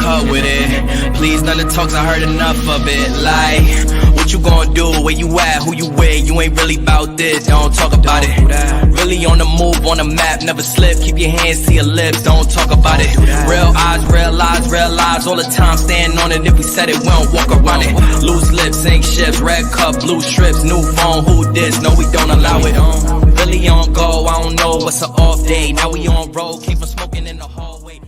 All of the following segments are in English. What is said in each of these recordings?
cut with it. Please, none of the talks, I heard enough of it. Like, what you gonna do? Where you at? Who you with? You ain't really about this, don't talk about it. Really on the move, on the map, never slip. Keep your hands to your lips, don't talk about it. Real eyes, real lies all the time. Stand on it, if we said it, we don't walk around it. Loose lips, sink ships, red cup, blue strips, new phone, who this? No, we don't allow it. Really on go, I don't know what's an off day. Now we on road, came from smoking in the hallway.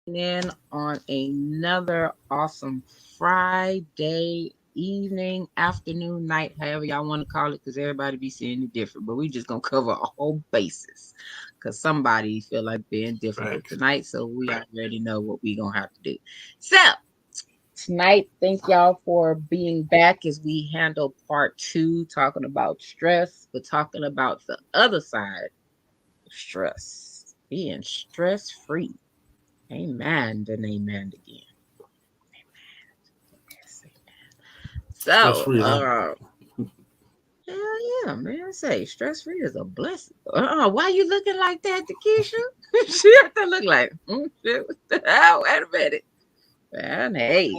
In on another awesome Friday evening, afternoon, night, however y'all want to call it, because everybody be seeing it different. But we just gonna cover a whole basis because somebody feel like being difficult tonight, so we already know what we gonna have to do. So tonight, thank y'all for being back as we handle part 2, talking about stress, but talking about the other side of stress, being stress free. Amen and amen again. So, hell yeah, man. Say stress free is a blessing. Why you looking like that, Takesha? She had to look like, shit, what the hell? Wait a minute. Man, hey,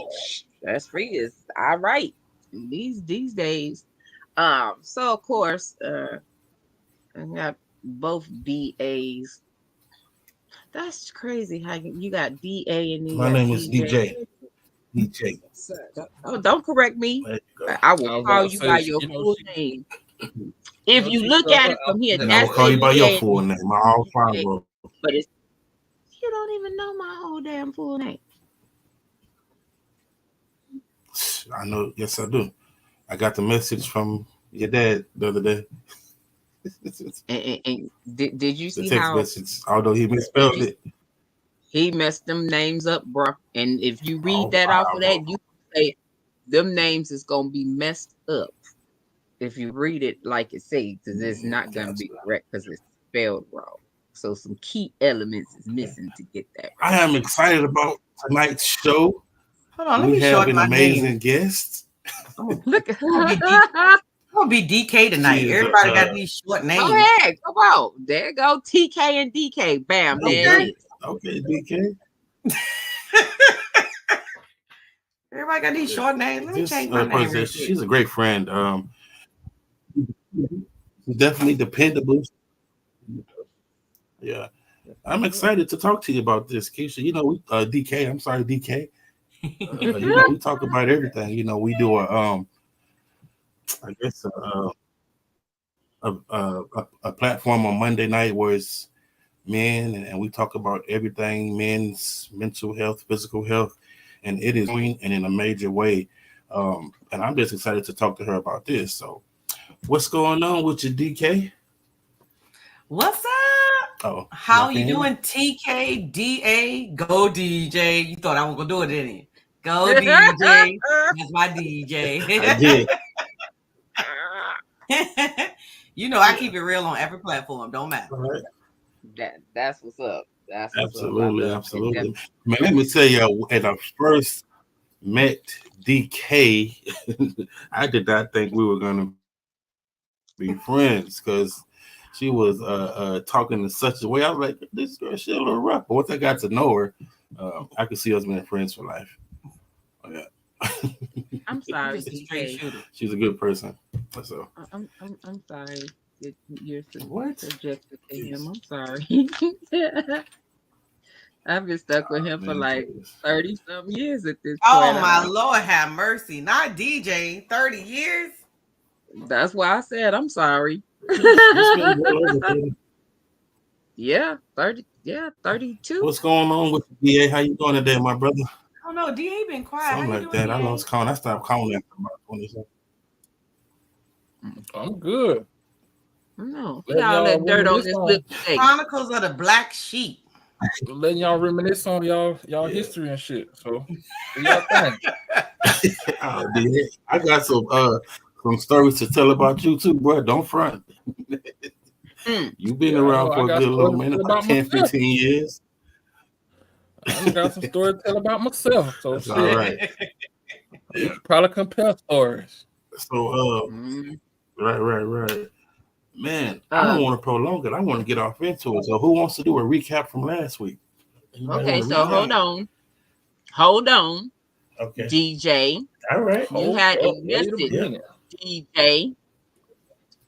stress free is all right these days. So of course, I got both DAs. That's crazy how you got DA and my name is DJ. DJ. Oh, don't correct me. I will call you by your full name. If you look at it from here, I will call you by your full name. All five of them. But it's, you don't even know my whole damn full name. I know. Yes, I do. I got the message from your dad the other day. And did you see the text how? Message, although he misspelled it. He messed them names up, bro. And if you read that off of that, you say them names is gonna be messed up if you read it like it says, because it's not gonna be correct because it's spelled wrong. So some key elements is missing to get that right. I am excited about tonight's show. Hold on, let we me have short an my amazing name. guest. Oh, look at Gonna be DK tonight. Everybody got these short names. Go ahead, come on. There go TK and DK. Bam, there it is. Okay, DK. Everybody got these short names. Let me change my name. She's a great friend. Definitely dependable. Yeah, I'm excited to talk to you about this, Keisha. You know, DK. I'm sorry, DK. You know, we talk about everything. You know, we do I guess a platform on Monday night where it's men and we talk about everything men's mental health, physical health, and it is growing and in a major way. And I'm just excited to talk to her about this. So, what's going on with you, DK? What's up? Oh, how you doing, TK, DA? Go DJ. You thought I was gonna do it, didn't you? Go DJ. That's my DJ. I did. You know, I keep it real on every platform. Don't matter. Right. That's what's up. That's what's absolutely. Man, let me tell you, when I first met DK, I did not think we were gonna be friends because she was talking in such a way. I was like, this girl, she's a little rough. But once I got to know her, I could see us being friends for life. Oh, yeah. I'm sorry. She's a good person. So I'm sorry. You're subjected to him. I'm sorry. I've been stuck with him for like 30-some years at this point. Oh my Lord, have mercy! Not DJ, 30 years. That's why I said I'm sorry. Yeah, 30. Yeah, 32. What's going on with the DA? How you doing today, my brother? Oh no, DA been quiet. Something like that. DA? I lost count. I stopped counting after about 27. I'm good. No, y'all let dirt on this lip today. Chronicles of the Black Sheep. Letting y'all reminisce on y'all history and shit. So, y'all think? Oh, DA, I got some stories to tell about you too, bro. Don't front. You've been around for a good little minute, about 10, 15 years. I got some stories to tell about myself. So that's all right. You could probably compare stories. So right. Man, I don't want to prolong it. I want to get off into it. So who wants to do a recap from last week? Anybody Okay, so recap? hold on, Okay. DJ. All right. You had a Wait a message, minute. DJ,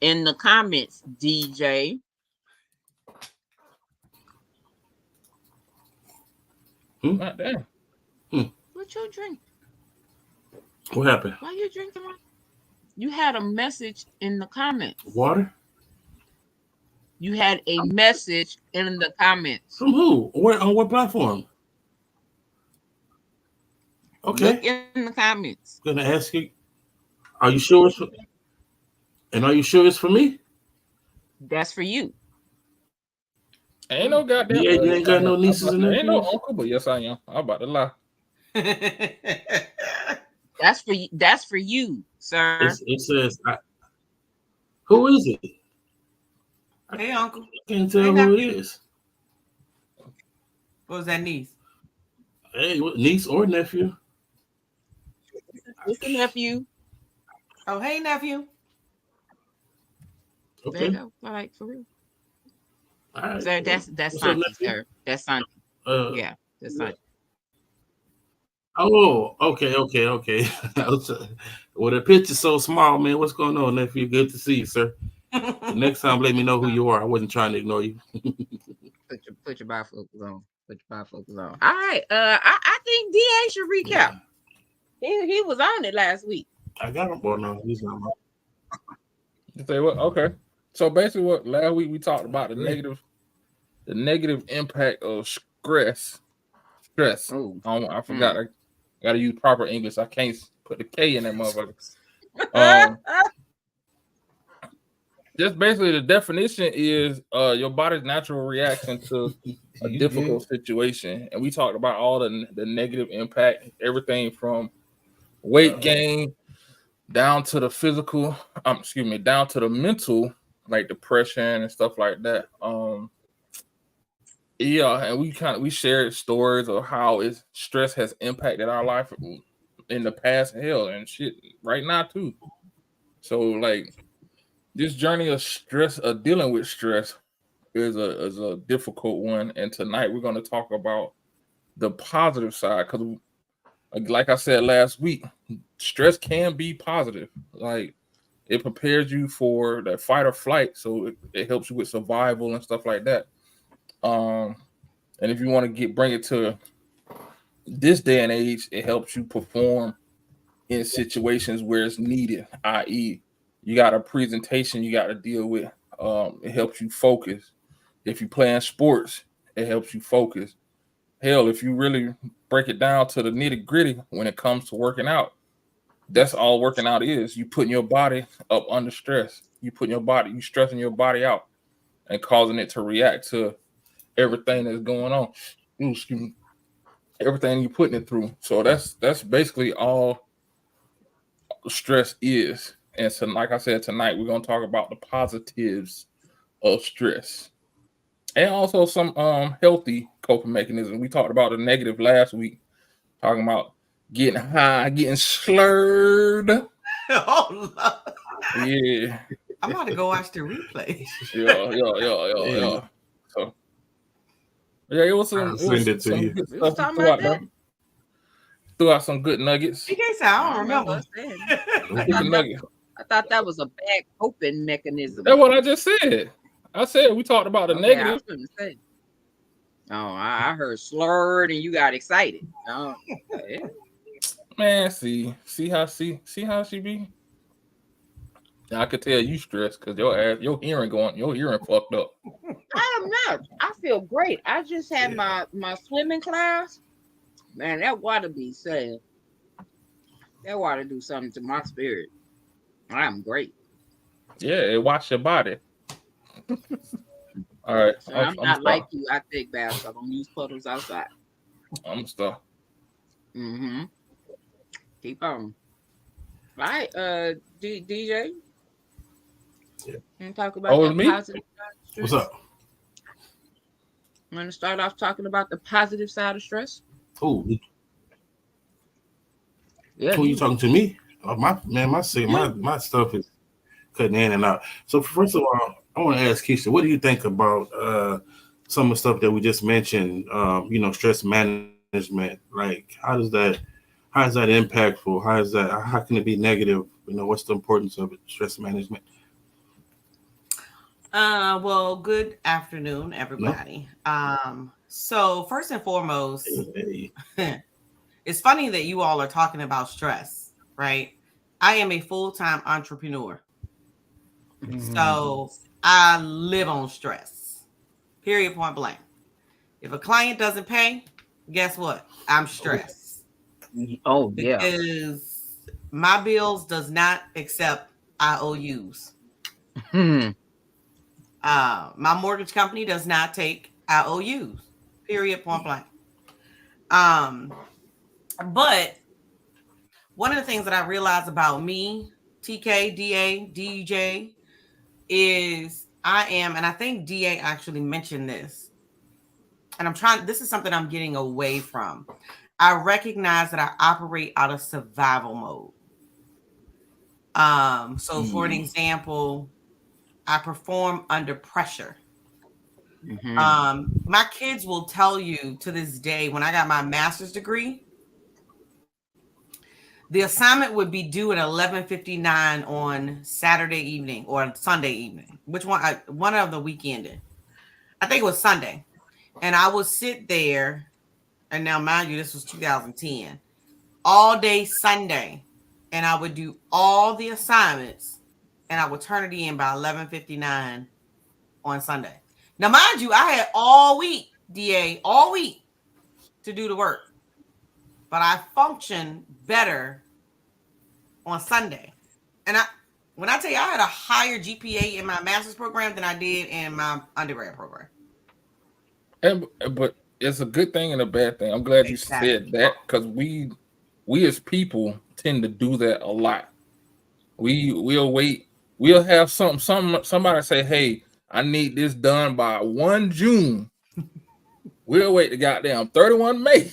in the comments, DJ. God damn. What you drink? What happened? Why you drinking? You had a message in the comments. Water? You had a message in the comments. From who? Where, on what platform? Okay. Look in the comments. Gonna ask you. Are you sure it's for, and are you sure it's for me? That's for you. Ain't no goddamn. Yeah, you ain't got no nieces and nephews. Ain't no uncle, but yes, I am. I'm about to lie. That's for you. That's for you, sir. It says, who is it? Hey, uncle. I can't tell who it is. What was that niece? Hey, what, niece or nephew? It's a nephew. Oh, hey, nephew. There you Okay. go. Like for real. All right. Sir, that's What's up, Santi, nephew? sir. That's Santi. Yeah, that's Santi. Oh, okay. Well, the picture's so small, man. What's going on, nephew? Good to see you, sir. The next time, let me know who you are. I wasn't trying to ignore you. Put your bifocals on. Put your bifocals on. All right. I think DA should recap. He was on it last week. I got him. Well, no, he's not. You say what? Okay. So basically, what last week we talked about the negative impact of stress. Oh. I forgot. I got to use proper English. I can't put the K in that motherfucker. Just basically, the definition is your body's natural reaction to a difficult situation, and we talked about all the negative impact, everything from weight gain down to the physical. Down to the mental, like depression and stuff like that. And we shared stories of how stress has impacted our life in the past, hell, and shit right now too. So like this journey of stress, dealing with stress, is a difficult one. And tonight we're going to talk about the positive side, because like I said last week, stress can be positive. Like it prepares you for that fight or flight, so it helps you with survival and stuff like that. And if you want to bring it to this day and age, it helps you perform in situations where it's needed, i.e., you got a presentation you got to deal with. It helps you focus. If you're playing sports, it helps you focus. Hell, if you really break it down to the nitty gritty when it comes to working out, that's all working out is. You putting your body up under stress. You stressing your body out and causing it to react to everything that's going on. Excuse me. Everything you're putting it through. So that's basically all stress is. And so, like I said, tonight we're going to talk about the positives of stress and also some healthy coping mechanisms. We talked about the negative last week, talking about getting high, getting slurred. Oh, Lord. Yeah. I'm about to go watch the replay. Yeah. So, yeah, it was some. Send it to you. Good We was stuff talking about that. Threw out some good nuggets. PK said, I don't remember. I thought that was a bad coping mechanism. That's what I just said. I said we talked about the negative. I heard slurred and you got excited. Oh, yeah. Man, see how she be. I could tell you stressed because your hearing fucked up. I am not. I feel great. I just had my swimming class. Man, that water be sad. That water do something to my spirit. I'm great. Yeah, it wash your body. All right. So I'm not like you. I take baths. I don't use puddles outside. I'm stuck. Mm-hmm. Keep on. All right, DJ. Yeah. Can you talk about the positive side of stress? What's up? I'm going to start off talking about the positive side of stress. Oh, Yeah. who you talking to me? Oh, my stuff is cutting in and out. So first of all, I want to ask Keisha, what do you think about some of the stuff that we just mentioned? Stress management. Like, how is that impactful? How can it be negative? What's the importance of it? Stress management. Well, good afternoon, No. everybody. So first and foremost, Hey. it's funny that you all are talking about stress, right? I am a full-time entrepreneur. So I live on stress. Period, point blank. If a client doesn't pay, guess what? I'm stressed Oh yeah. because my bills does not accept IOUs. Hmm. My mortgage company does not take IOUs. Period, point blank. Um, but one of the things that I realized about me, TK, DA, DJ, is I am, and I think DA actually mentioned this, and this is something I'm getting away from. I recognize that I operate out of survival mode. So for an example, I perform under pressure. My kids will tell you to this day, when I got my master's degree, the assignment would be due at 11:59 on Saturday evening or Sunday evening. Which one? One of the weekend. I think it was Sunday. And I would sit there, and now mind you, this was 2010, all day Sunday, and I would do all the assignments, and I would turn it in by 11:59 on Sunday. Now, mind you, I had all week, DA, all week to do the work, but I function better on Sunday. And when I tell you I had a higher GPA in my master's program than I did in my undergrad program. But it's a good thing and a bad thing. I'm glad you Exactly. said that, because we as people tend to do that a lot. We'll wait. We'll have somebody say, "Hey, I need this done by 1 June." We'll wait the goddamn 31 May.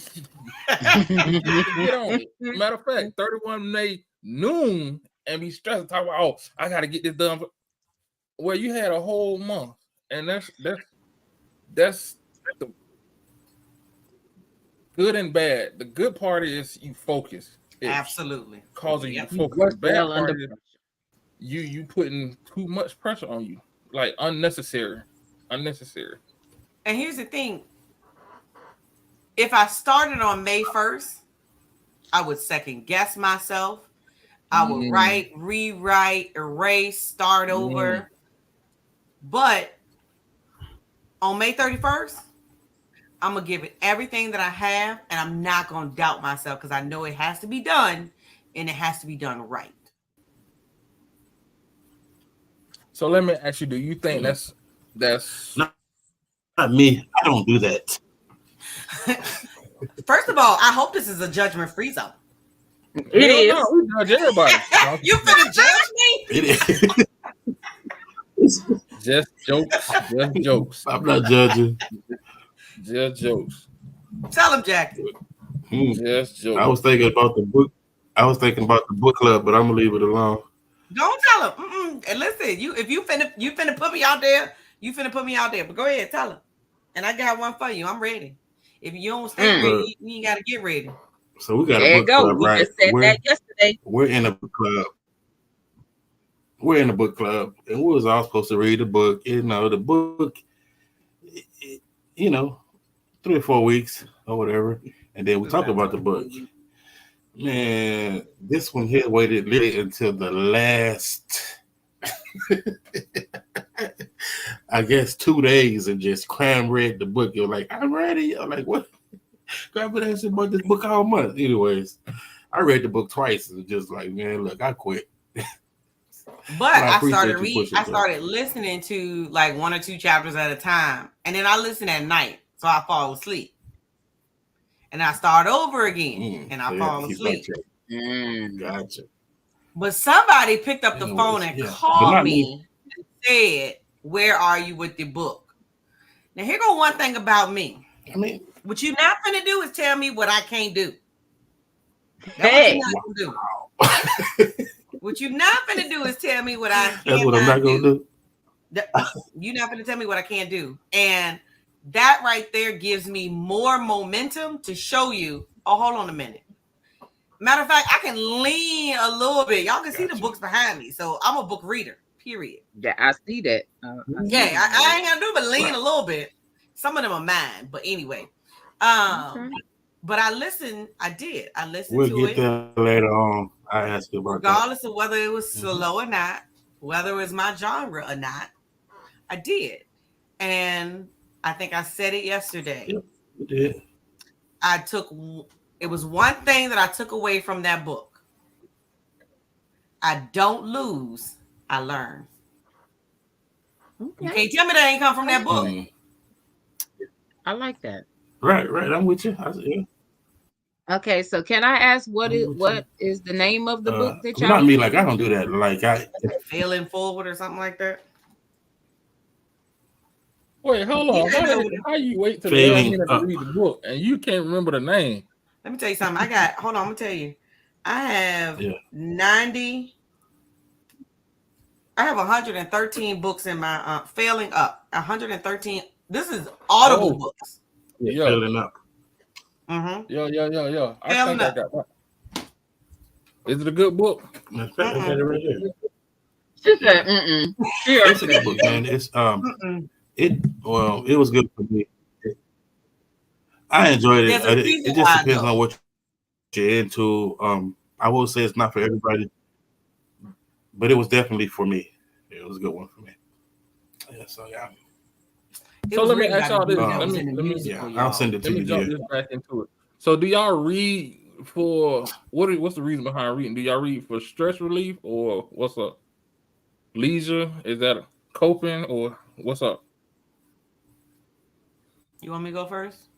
Get on it. Matter of fact, 31 May noon and be stressed and talk about, "Oh, I got to get this done." Well, you had a whole month, and that's the good and bad. The good part is you focus. It's Absolutely. causing you Yep. to focus. The bad part is you putting too much pressure on you, like unnecessary. And here's the thing. If I started on May 1st, I would second guess myself. I would write, rewrite, erase, start over. But on May 31st, I'm going to give it everything that I have, and I'm not going to doubt myself because I know it has to be done, and it has to be done right. So let me ask you: do you think that's Not me? I don't do that. First of all, I hope this is a judgment-free zone. It is. No, we judge everybody. You finna judge me? It is. Just jokes. I'm not judging. Just jokes. Tell him, Jackie. Just jokes. I was thinking about the book. I was thinking about the book club, but I'm gonna leave it alone. Don't tell him. And listen, if you finna put me out there, you finna put me out there. But go ahead, tell him. And I got one for you. I'm ready. If you don't stay ready, you ain't gotta get ready. So we got There a you book go. club, We right? just said that yesterday. We're in a book club. We're in a book club, and we was all supposed to read the book. The book, 3 or 4 weeks or whatever, and then we talk about the book. Man, this one here waited literally until the last, I guess, 2 days and just cram read the book. You're like, I'm ready. I'm like, what? I've been asking about this book all month. Anyways, I read the book twice and just like, man, look, I quit. But I started listening to like 1 or 2 chapters at a time, and then I listen at night, so I fall asleep. And I start over again, and I fall asleep. Gotcha. But somebody picked up the phone and called me and said, "Where are you with the book?" Now, here go one thing about me. I mean, what you're not gonna do is tell me what I can't do. Hey. What you're not gonna do is tell me what I can't That's what I'm not gonna do. You're not going to tell me what I can't do. And that right there gives me more momentum to show you. Oh, hold on a minute. Matter of fact, I can lean a little bit. Y'all can see the books behind me. So I'm a book reader, period. Yeah, I see that. I ain't gonna do but lean a little bit. Some of them are mine, but anyway. Okay. But I listened to We'll get it. there later on. I asked you about that. Regardless of whether it was slow or not, whether it was my genre or not, I did. And I think I said it yesterday. Yep, you did. It was one thing that I took away from that book. I don't lose, I learn. Okay. You can't tell me that ain't come from that book. I like that. Right. I'm with you. Yeah. Okay, so can I ask what is the name of the book that y'all? Not me. Like I don't do that. Like Failing Forward or something like that. Wait, hold on. How you wait till the last minute to read the book and you can't remember the name? Let me tell you something. Hold on, I'm gonna tell you. I have 113 books in my Failing Up. 113. This is Audible books. Yeah, Failing Up. Yeah. I think I got that. Is it a good book? I got it right here. She said, It's a good book, man. It's it was good for me. I enjoyed it. It just depends on what you're into. I will say it's not for everybody, but it was definitely for me. It was a good one for me. Yeah, so yeah. So let me ask y'all this. I'll send it to you. Let me jump this back into it. So do y'all read for what's the reason behind reading? Do y'all read for stress relief or what's up? Leisure? Is that a coping or what's up? You want me to go first?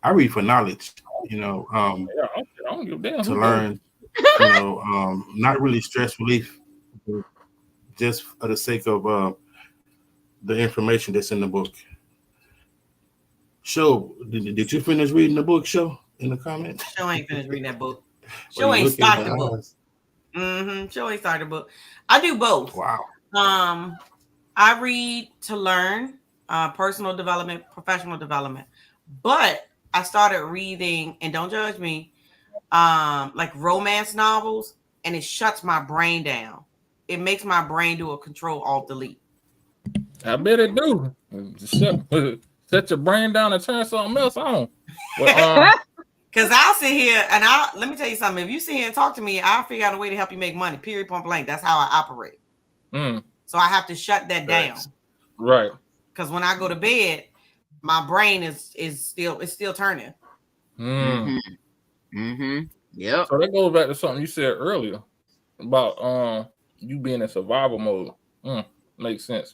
I read for knowledge, I don't give a damn to learn, not really stress relief, just for the sake of the information that's in the book. Show, did you finish reading the book, Show, in the comments? Show ain't finished reading that book. Show ain't started the book. Show ain't started the book. I do both. Wow. I read to learn, personal development, professional development, but I started reading, and don't judge me, like romance novels, and it shuts my brain down. It makes my brain do a Control-Alt-Delete. I bet it do. Set your brain down and turn something else on. Because I'll sit here and let me tell you something. If you sit here and talk to me, I'll figure out a way to help you make money. Period, point blank. That's how I operate. So I have to shut that down. Right. Because when I go to bed, my brain is still turning. Yep. So that goes back to something you said earlier about you being in survival mode. Makes sense.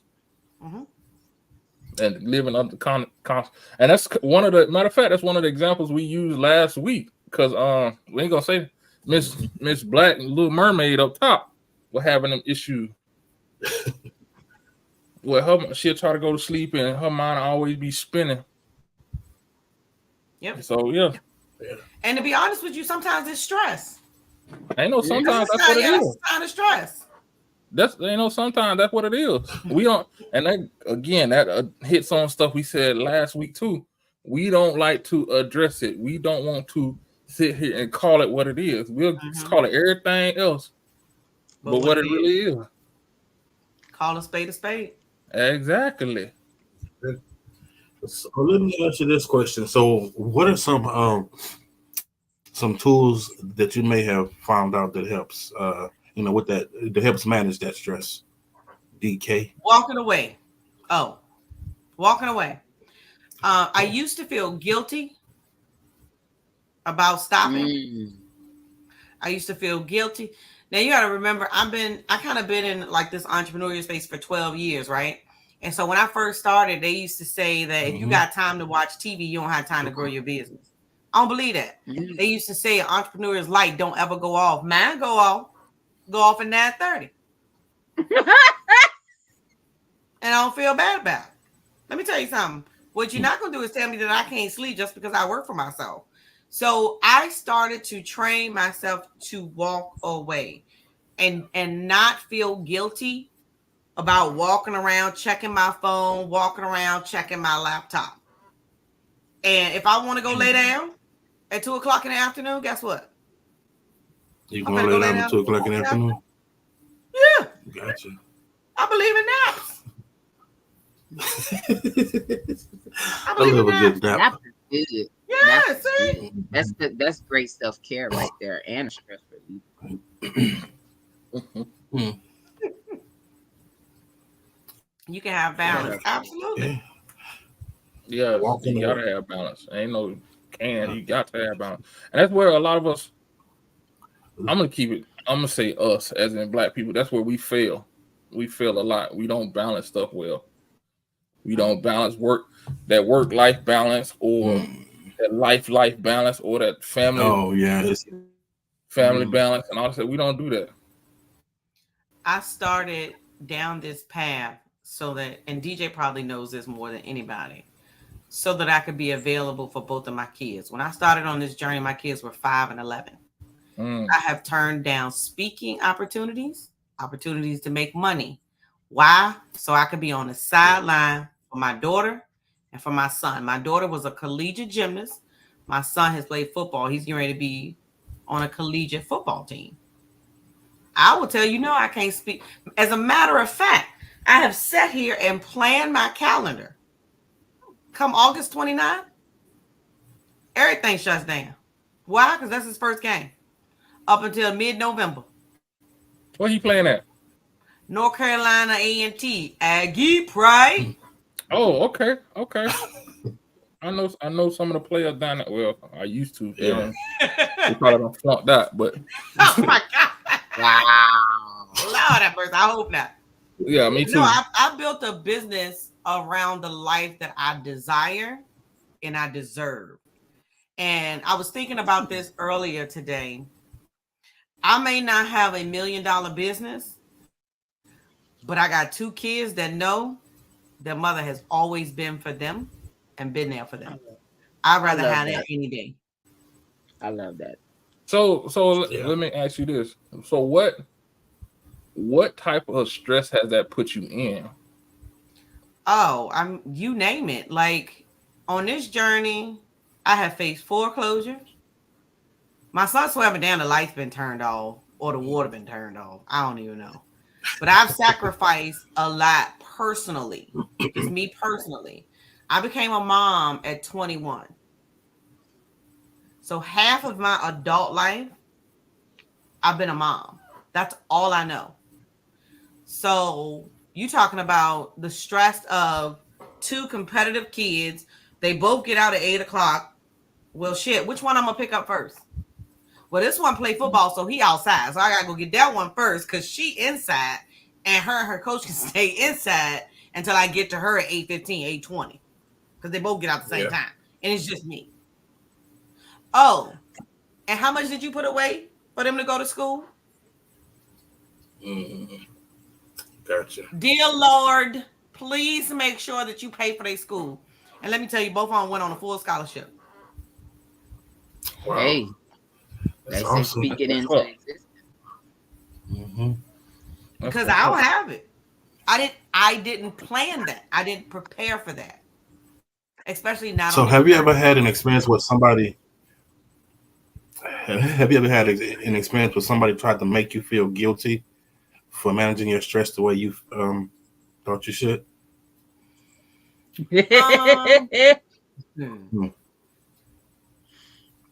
And living under and that's one of the matter of fact, that's one of the examples we used last week, because we ain't gonna say Miss Black and Little Mermaid up top were having an issue. Well, she'll try to go to sleep and her mind always be spinning. Yep. So yeah. And to be honest with you, sometimes it's stress. Ain't no sometimes that's what it is. That's a sign of stress. Sometimes that's what it is. We don't, and that again, that hits on stuff we said last week too. We don't like to address it. We don't want to sit here and call it what it is. We'll call it everything else, but what it really is. Call a spade a spade. Exactly. So let me ask you this question. So, what are some tools that you may have found out that helps? With that helps manage that stress. DK. Walking away. I used to feel guilty about stopping. I used to feel guilty. Now you got to remember, I kind of been in like this entrepreneurial space for 12 years, right? And so when I first started, they used to say that if you got time to watch TV, you don't have time to grow your business. I don't believe that. They used to say entrepreneur's light don't ever go off. Mine go off at 9:30. And I don't feel bad about it. Let me tell you something. What you're not going to do is tell me that I can't sleep just because I work for myself. So I started to train myself to walk away and not feel guilty about walking around, checking my phone, walking around, checking my laptop. And if I want to go lay down at 2:00 in the afternoon, guess what? You I'm going gonna to go lay lay down down at 2:00 in the afternoon? Yeah, Gotcha. I believe in naps. I I believe in love a naps. good nap. Naps is good. Yeah, Naps is see? good. That's good. That's great self care right there, and a stress relief. Mm. You can have balance. Absolutely. Yeah. Yes, Walking you away. gotta have balance. Ain't no can. You got to have balance, and that's where a lot of us. I'm gonna keep it. I'm gonna say us, as in Black people. That's where we fail. We fail a lot. We don't balance stuff well. We don't balance that work-life balance, or that life balance, or that family Oh yeah. balance, and all that. We don't do that. I started down this path so that, and DJ probably knows this more than anybody, so that I could be available for both of my kids. When I started on this journey, my kids were 5 and 11. I have turned down speaking opportunities to make money. Why? So I could be on the sideline for my daughter and for my son. My daughter was a collegiate gymnast. My son has played football. He's getting ready to be on a collegiate football team. I will tell you, no, I can't speak. As a matter of fact, I have sat here and planned my calendar. Come August 29th, everything shuts down. Why? Because that's his first game. Up until mid-November. Where he playing at? North Carolina A&T, Aggie Pride. Oh, okay. I know some of the players down there. Well, I used to. Yeah. They probably don't flaunt that, but Oh my God. Wow. Lord have mercy. I hope not. yeah, me too. No, I built a business around the life that I desire and I deserve. And I was thinking about this earlier today. I may not have $1 million business, but I got 2 kids that know their mother has always been for them and been there for them. I'd rather have that any day. I love that. So Yeah. let me ask you this. So what type of stress has that put you in? Oh, you name it. Like on this journey, I have faced foreclosure. My son swearing down the lights been turned off or the water been turned off. I don't even know. But I've sacrificed a lot personally. Just me personally. I became a mom at 21. So half of my adult life, I've been a mom. That's all I know. So you talking about the stress of 2 competitive kids. They both get out at 8:00. Well, shit, which one I'm gonna pick up first? Well, this one play football, so he outside. So I gotta go get that one first because she inside, and her coach can stay inside until I get to her at 8:15, 8:20. Because they both get out at the same time. And it's just me. Oh, and how much did you put away for them to go to school? Gotcha. Dear Lord, please make sure that you pay for their school. And let me tell you, both of them went on a full scholarship. Wow. Hey, That's they awesome. say speak it That's into up. existence. Because I don't have it. I didn't plan that. I didn't prepare for that. Especially not. So have you ever had an experience with somebody? Have you ever had an experience where somebody tried to make you feel guilty for managing your stress the way you thought you should?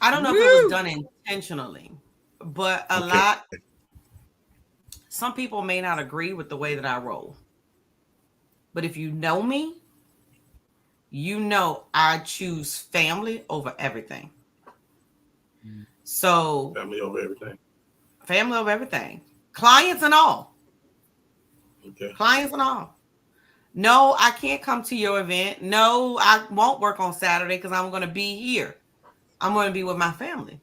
I don't know if it was done intentionally, but some people may not agree with the way that I roll. But if you know me, you know I choose family over everything. So Family over everything. Family over everything. Clients and all. Okay. Clients and all. No, I can't come to your event. No, I won't work on Saturday because I'm going to be here. I'm going to be with my family.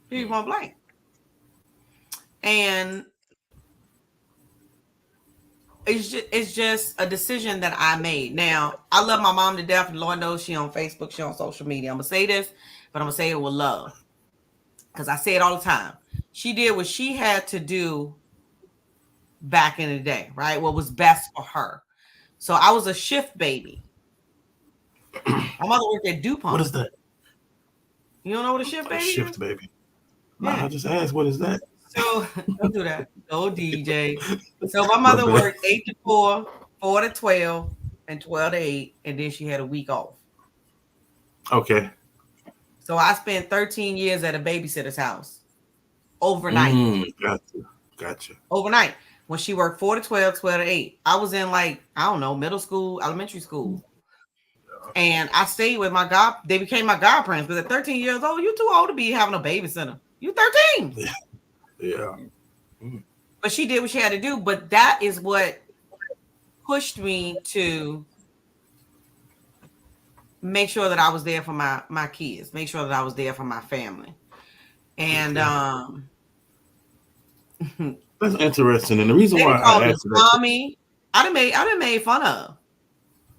Period, point blank. And it's just a decision that I made. Now, I love my mom to death, and Lord knows she on Facebook, she on social media. I'm going to say this, but I'm going to say it with love. Because I say it all the time. She did what she had to do back in the day, right? What was best for her. So I was a shift baby. My mother worked at DuPont. What is that? You don't know what a shift baby Shift is? baby. Yeah. Nah, I just asked, what is that? So don't do that. Oh, DJ. So my mother worked 8 to 4, 4 to 12, and 12 to 8, and then she had a week off. Okay. So I spent 13 years at a babysitter's house overnight. Gotcha. Overnight. When she worked 4 to 12, 12 to 8. I was in like, I don't know, middle school, elementary school. And I stayed with they became my godparents because at 13 years old, you're too old to be having a babysitter. You're 13. Yeah. But she did what she had to do. But that is what pushed me to make sure that I was there for my kids, make sure that I was there for my family. And that's interesting. And the reason why I asked that, Tommy, I done made fun of.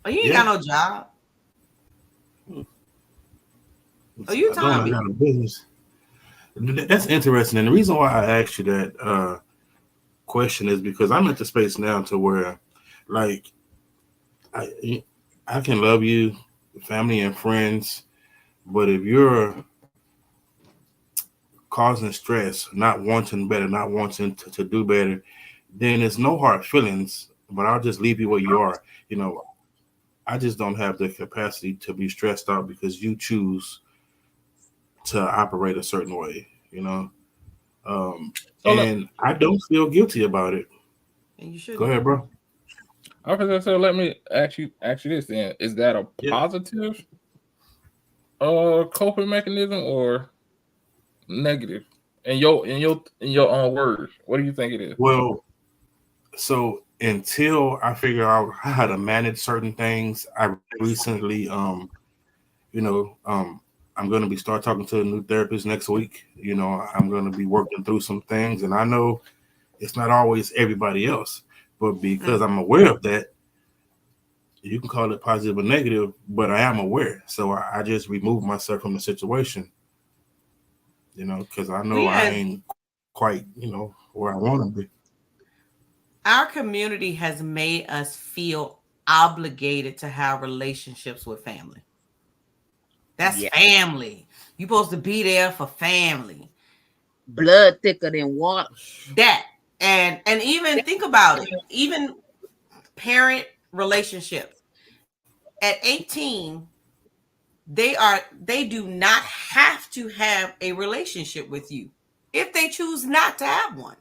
Oh, you ain't got no job. Oh, you Tommy. I got a business. That's interesting. And the reason why I asked you that question is because I'm at the space now to where, like, I can love you, family and friends, but if you're causing stress, not wanting better, not wanting to do better, then it's no hard feelings, but I'll just leave you where you are. You know, I just don't have the capacity to be stressed out because you choose to operate a certain way, you know. And I don't feel guilty about it. And you should go ahead, bro. Okay, so let me ask you this then. Is that a positive coping mechanism or negative? In your own words, what do you think it is? Well, so until I figure out how to manage certain things, I recently I'm going to be start talking to a new therapist next week. You know, I'm going to be working through some things, and I know it's not always everybody else, but because I'm aware of that, you can call it positive or negative, but I am aware. So I just remove myself from the situation, you know, because I know I ain't quite, you know, where I want to be. Our community has made us feel obligated to have relationships with family. That's family. You're supposed to be there for family. Blood thicker than water. That. And even think about it. Even parent relationships. At 18, they do not have to have a relationship with you if they choose not to have one.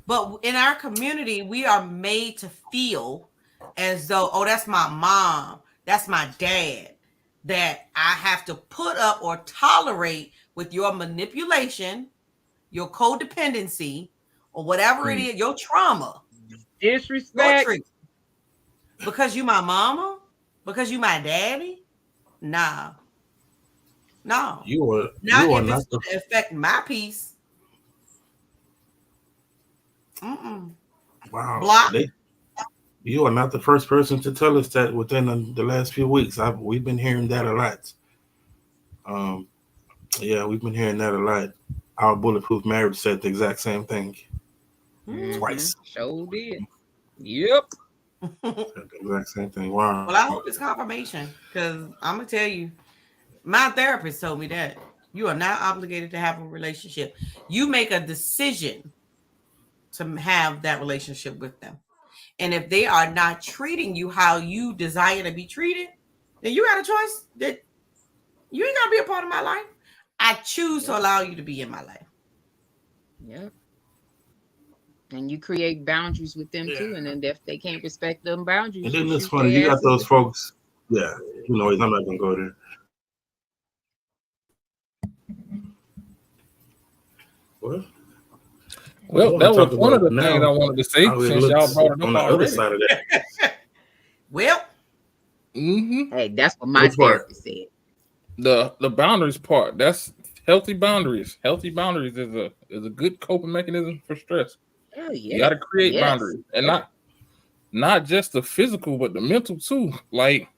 But in our community, we are made to feel as though, oh, that's my mom, that's my dad, that I have to put up or tolerate with your manipulation, your codependency, or whatever it is, your trauma. Disrespect. Because you my mama? Because you my daddy? Nah. No. You are not you if are it's going to affect my peace. Wow. Block. You are not the first person to tell us that within the last few weeks. We've been hearing that a lot. We've been hearing that a lot. Our bulletproof marriage said the exact same thing. Twice. Sure did. Yep. The exact same thing. Wow. Well, I hope it's confirmation because I'm going to tell you, my therapist told me that you are not obligated to have a relationship. You make a decision to have that relationship with them. And if they are not treating you how you desire to be treated, then you got a choice that you ain't got to be a part of my life. I choose to allow you to be in my life. Yep. And you create boundaries with them too. And then if they can't respect them boundaries, and then it's funny, you got those folks. Yeah, you know, I'm not gonna go there. Well, that was one of the things I wanted to say since y'all brought it up on the other side of that. Well, hey, that's what my therapist said. The boundaries part, that's healthy boundaries. Healthy boundaries is a good coping mechanism for stress. Oh, yeah. You got to create boundaries, and not just the physical, but the mental too. Like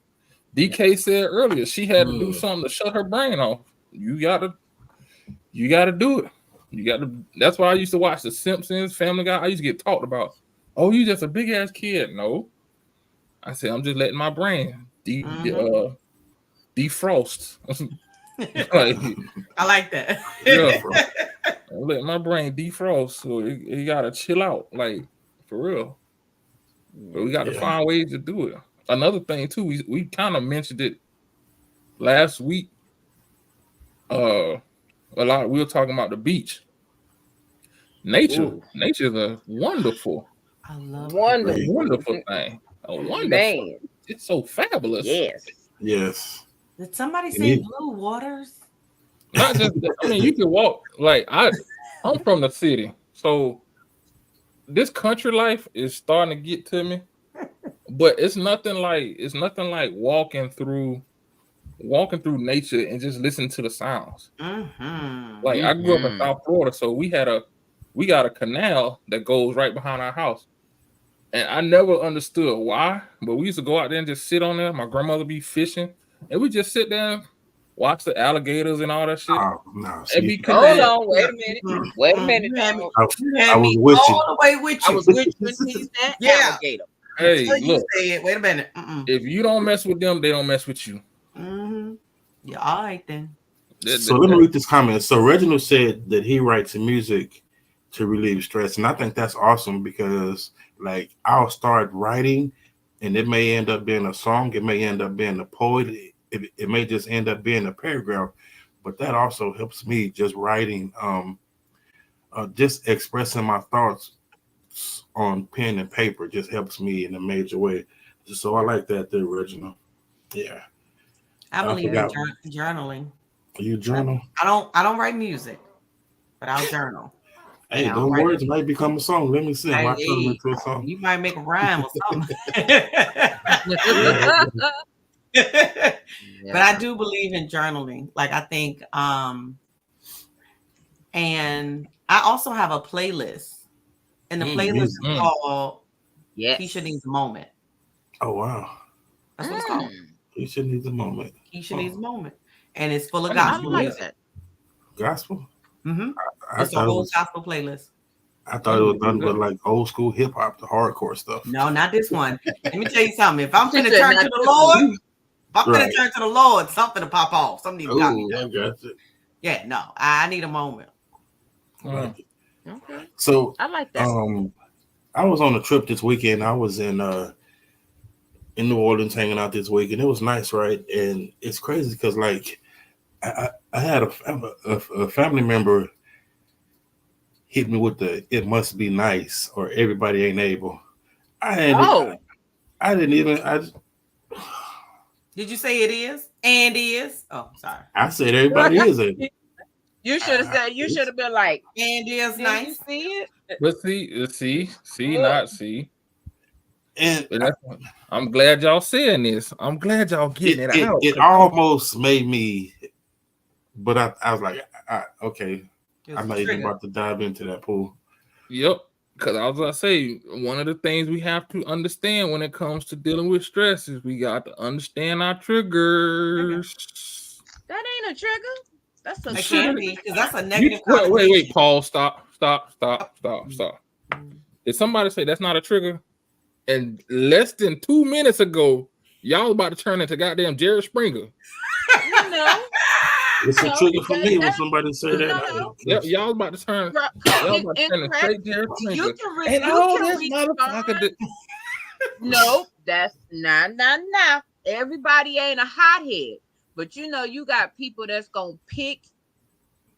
DK said earlier, she had to do something to shut her brain off. You gotta do it. You got to. That's why I used to watch The Simpsons, Family Guy. I used to get talked about. Oh, you just a big ass kid. No, I said I'm just letting my brain defrost. Like, I like that. yeah, I'm letting my brain defrost. So you gotta chill out, like for real. But we got to find ways to do it. Another thing too, we kind of mentioned it last week. A lot. We were talking about the beach. Nature is a wonderful. I love Wonderful thing. A wonderful. Man. It's so fabulous. Yes. Did somebody say blue waters? Not just. I mean, you can walk. Like I'm from the city, so this country life is starting to get to me. But it's nothing like walking through nature and just listening to the sounds. Like I grew up in South Florida, so we got a canal that goes right behind our house. And I never understood why, but we used to go out there and just sit on there. My grandmother be fishing, and we just sit there and watch the alligators and all that shit. Oh, no, and be hold on, wait a minute. You had I me was with you. all the way with you. I was with you when he's that alligator. Hey, look. Wait a minute. If you don't mess with them, they don't mess with you. Yeah, all right then. So let me read this comment. So Reginald said that he writes music to relieve stress, and I think that's awesome because, like, I'll start writing, and it may end up being a song, it may end up being a poem, it may just end up being a paragraph, but that also helps me just writing, just expressing my thoughts on pen and paper just helps me in a major way. So I like that, the original. Yeah. I believe in journaling. You journal? I don't write music, but I'll journal. Hey, those words might become a song. Let me see. I turn them into a song. You might make a rhyme or something. But I do believe in journaling. Like I think, and I also have a playlist. And the playlist is called Keisha Needs a Moment. Oh, wow. That's what it's called. Keisha Needs a Moment. Keisha Needs a Moment. And it's full of gospel music. Gospel? It's a whole gospel playlist. I thought it was done with like old school hip hop, the hardcore stuff. No, not this one. Let me tell you something. If I'm finna turn to the Lord, something to pop off. Something to got me. I got it. Yeah, no, I need a moment. Okay. So I like that. I was on a trip this weekend. I was in New Orleans hanging out this week, and it was nice, right? And it's crazy because like I had a family member hit me with the "it must be nice" or "everybody ain't able." I didn't even. Did you say it is and is? Oh, sorry. I said everybody is able. You should have said. You should have been like, "and is nice." You see it? But see, not see. And I'm glad y'all saying this. I'm glad y'all getting it out. It almost made me, but I was like, okay, I'm not even about to dive into that pool. Yep, because I was gonna say one of the things we have to understand when it comes to dealing with stress is we got to understand our triggers. That ain't a trigger. That's a trigger because that's a negative. Wait, Paul, stop. Did somebody say that's not a trigger? And less than 2 minutes ago, y'all about to turn into goddamn Jerry Springer. It's a trigger for me when somebody say that. Yep, y'all about to turn. Y'all about to turn straight Jerry Springer. You can No, that's not. Everybody ain't a hothead, but you got people that's gonna pick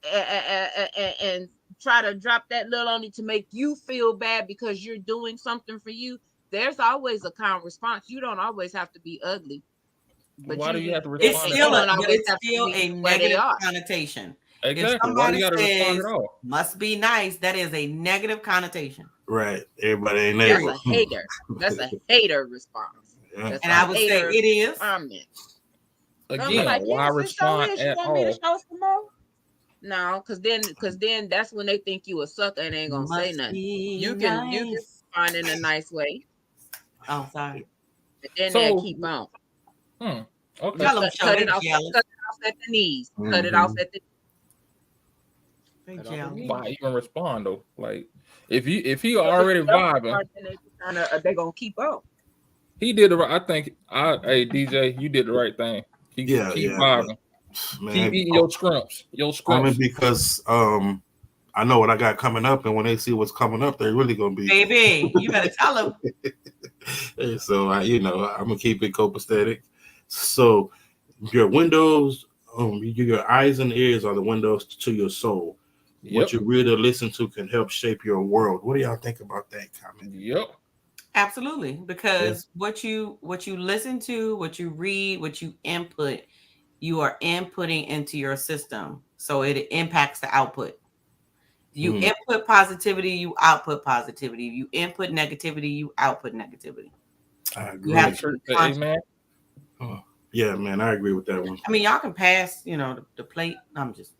and try to drop that little on you to make you feel bad because you're doing something for you. There's always a calm response. You don't always have to be ugly. But why do you have to respond? It's still a negative connotation. Exactly. If somebody says must be nice, that is a negative connotation. Right. Everybody ain't able. That's a hater. That's a hater response. Yeah. And I would say it is. Comment. Again, why respond at all? No, because then that's when they think you a sucker and ain't gonna say nothing. You can respond in a nice way. Oh, sorry. And then they'll keep on. Okay. Cut it off at the knees. Mm-hmm. Cut it off at the. They That's all they jealous. need. Why even respond though? Like if he Because if already you don't vibing, respond, then they gonna keep up. he did the right. I think hey DJ, you did the right thing. Keep Yeah, keep yeah, vibing. Keep man. eating your scrumps. Your I mean, scrumps. because I know what I got coming up, and when they see what's coming up, they're really gonna be. Baby, you better tell them. And so I'm gonna keep it copacetic. So your windows, your eyes and ears are the windows to your soul. What Yep. you read or listen to can help shape your world. What do y'all think about that comment? Yep. Absolutely, because what you listen to, what you read, what you input, you are inputting into your system, so it impacts the output. You input positivity, you output positivity. You input negativity, you output negativity. I You agree. have to Church be say conscious. amen. Yeah, man, I agree with that one. I mean, y'all can pass, the plate. I'm just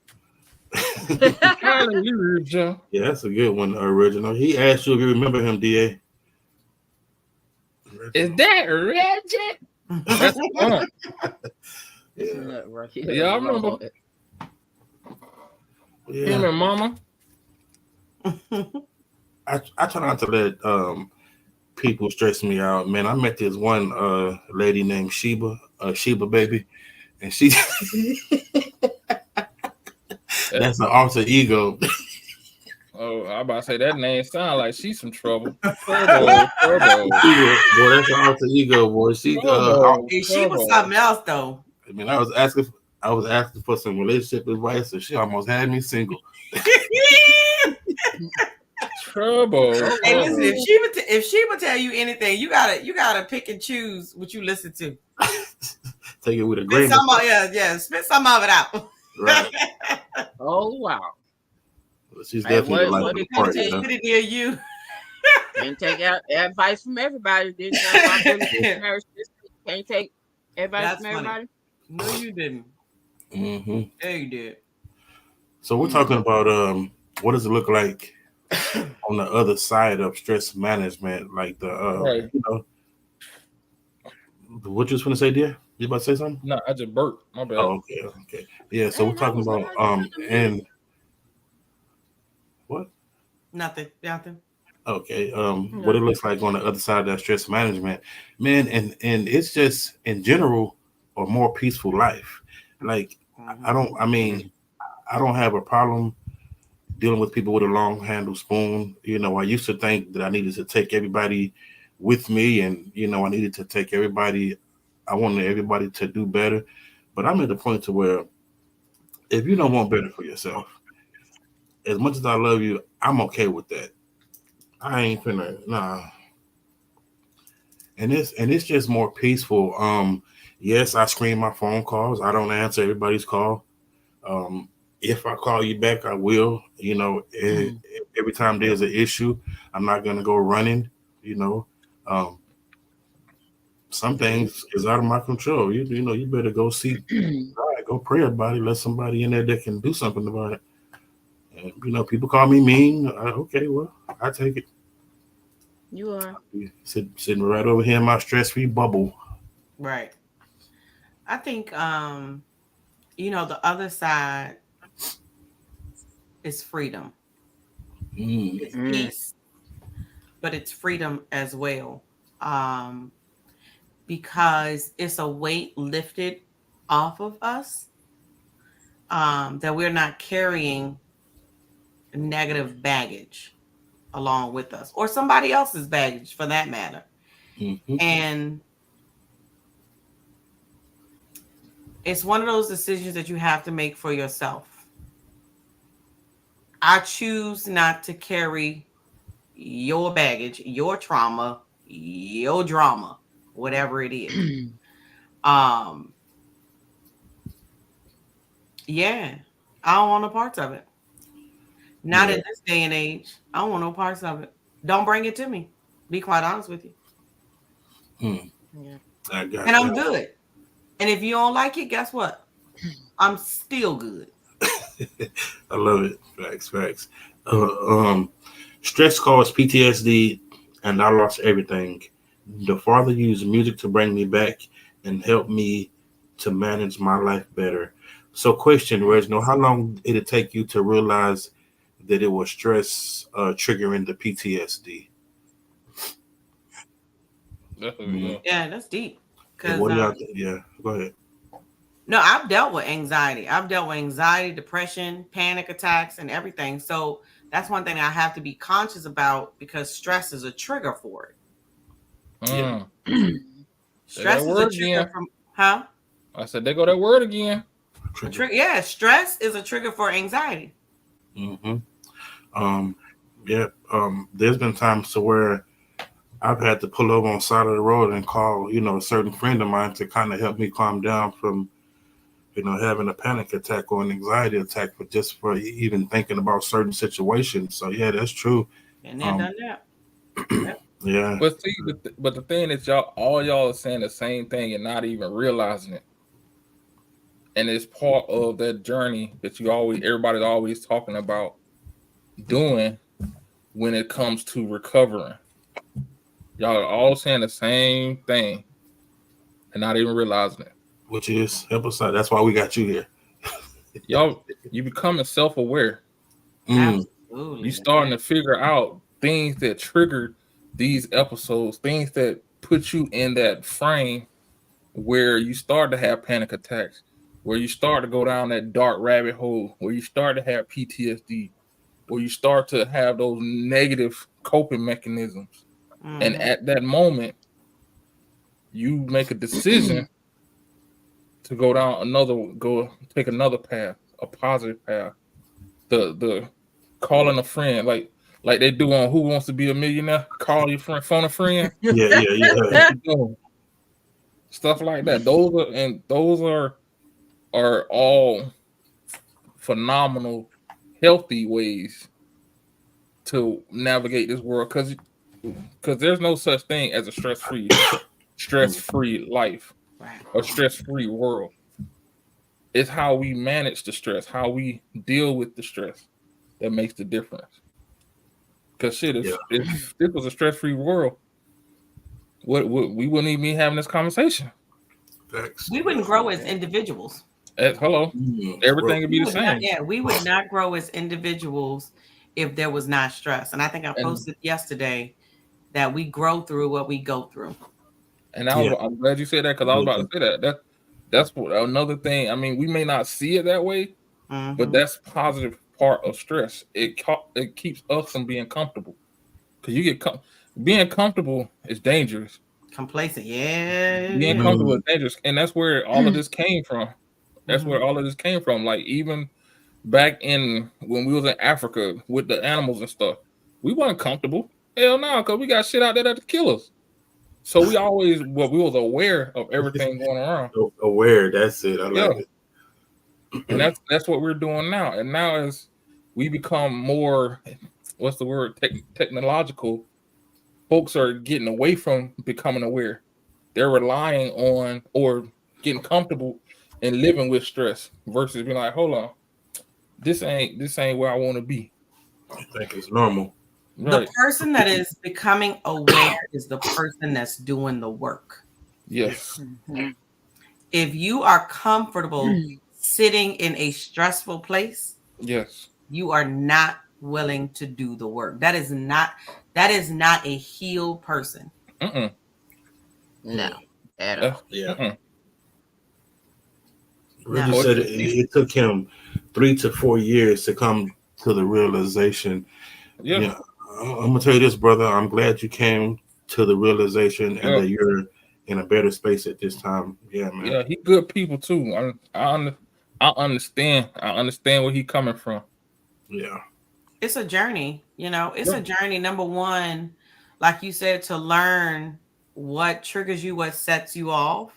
Hallelujah. Yeah, that's a good one, original. He asked you if you remember him, DA. Is that Reggie? That's the one. Yeah, Right. Yeah, I remember. Lord. Him yeah. and Mama. I try not to let people stress me out, man. I met this one lady named Sheba, Sheba baby, and she that's an alter ego. Oh, I about to say that name sound like she's some trouble. Turbo. Boy, that's an alter ego, boy. She she was something else though. I mean, I was asking for some relationship advice, and she almost had me single. Trouble. Hey, listen, if she would tell you anything, you gotta pick and choose what you listen to. Take it with a Spit grain of some salt. spit some of it out. Right. Oh wow. She's Hey, definitely the life what of the did you party. take? Huh? Put it near you. Can't take out advice from everybody. Didn't have my bullet marriage. Can't take advice That's from funny. everybody. No, you didn't. Mm-hmm. Yeah, you did. So we're talking about what does it look like on the other side of stress management, like the Right. what you was gonna say, dear? You about to say something? No, I just burped. My bad. Oh, okay. Yeah, so we're talking about and what? Nothing. Okay, what it looks like on the other side of that stress management, man, and it's just in general a more peaceful life. Like I don't have a problem dealing with people with a long handle spoon. I used to think that I needed to take everybody with me, and I needed to take everybody. I wanted everybody to do better, but I'm at the point to where if you don't want better for yourself, as much as I love you, I'm okay with that. I ain't finna nah. And it's just more peaceful. Yes, I screen my phone calls. I don't answer everybody's call. If I call you back, I will. Every time there's an issue, I'm not gonna go running. You know, um, some things is out of my control. You better go see God, go pray about it. Let somebody in there that can do something about it. And people call me mean. Okay, well, I take it. You are. Sitting right over here in my stress-free bubble. Right. I think the other side is freedom. It's peace, but it's freedom as well. Because it's a weight lifted off of us, that we're not carrying negative baggage along with us, or somebody else's baggage for that matter. Mm-hmm. And it's one of those decisions that you have to make for yourself. I choose not to carry your baggage, your trauma, your drama, whatever it is. Yeah, I don't want no parts of it. Not in this day and age. I don't want no parts of it. Don't bring it to me. Be quite honest with you. Yeah. And I'm good. And if you don't like it, guess what? I'm still good. I love it. Facts. Stress caused PTSD, and I lost everything. The Father used music to bring me back and help me to manage my life better. So, question, Reginald, how long did it take you to realize that it was stress triggering the PTSD? Yeah. Yeah, that's deep. And Because what do y'all think? Yeah, go ahead. no, I've dealt with anxiety. I've dealt with anxiety, depression, panic attacks, and everything. So that's one thing I have to be conscious about because stress is a trigger for it. Mm. There go Stress that is a word trigger again. from huh? I said, there go that word again. A trigger. Yeah, stress is a trigger for anxiety. Mm-hmm. Yeah. There's been times to where I've had to pull over on the side of the road and call, a certain friend of mine to kind of help me calm down from, having a panic attack or an anxiety attack, but just for even thinking about certain situations. So yeah, that's true. And then Um, done that. Yep. yeah. But see, but the thing is, y'all are saying the same thing and not even realizing it. And it's part of that journey that everybody's always talking about doing when it comes to recovering. Y'all are all saying the same thing and not even realizing it. Which is help us out. That's why we got you here. You becoming self-aware. Absolutely. You starting to figure out things that trigger these episodes, things that put you in that frame where you start to have panic attacks, where you start to go down that dark rabbit hole, where you start to have PTSD, where you start to have those negative coping mechanisms. And at that moment, you make a decision to go take another path, a positive path. The calling a friend, like they do on Who Wants to Be a Millionaire, call your friend, phone a friend. Yeah. Stuff like that. Those are all phenomenal, healthy ways to navigate this world because there's no such thing as a stress-free life or stress-free world. It's how we manage the stress, how we deal with the stress that makes the difference. Because if this was a stress-free world, what we wouldn't even be having this conversation. We wouldn't grow as individuals. Hello, everything would be the same. We would not grow as individuals if there was not stress. And I think I posted yesterday that we grow through what we go through. And I'm glad you said that because I was about to say that. That's another thing. I mean, we may not see it that way, but that's positive part of stress. It keeps us from being comfortable because you get being comfortable is dangerous. Complacent, yeah. Being comfortable is dangerous, and that's where all of this came from. That's where all of this came from. Like even back in when we was in Africa with the animals and stuff, we weren't comfortable. Hell no, because we got shit out there that kill us. So we was aware of everything going around. Aware, that's it. I like it. And that's what we're doing now. And now as we become more, what's the word, technological, folks are getting away from becoming aware. They're relying on or getting comfortable and living with stress versus being like, hold on, this ain't where I want to be. I think it's normal. Right. The person that is becoming aware is the person that's doing the work. Yes. If you are comfortable sitting in a stressful place, yes, you are not willing to do the work. That is not a healed person. No, at all. Yeah. Reggie said it took him 3 to 4 years to come to the realization. Yeah. I'm gonna tell you this, brother. I'm glad you came to the realization and that you're in a better space at this time. Yeah, man. Yeah, he good people too. I understand. I understand where he coming from. Yeah. It's a journey, It's a journey. Number one, like you said, to learn what triggers you, what sets you off.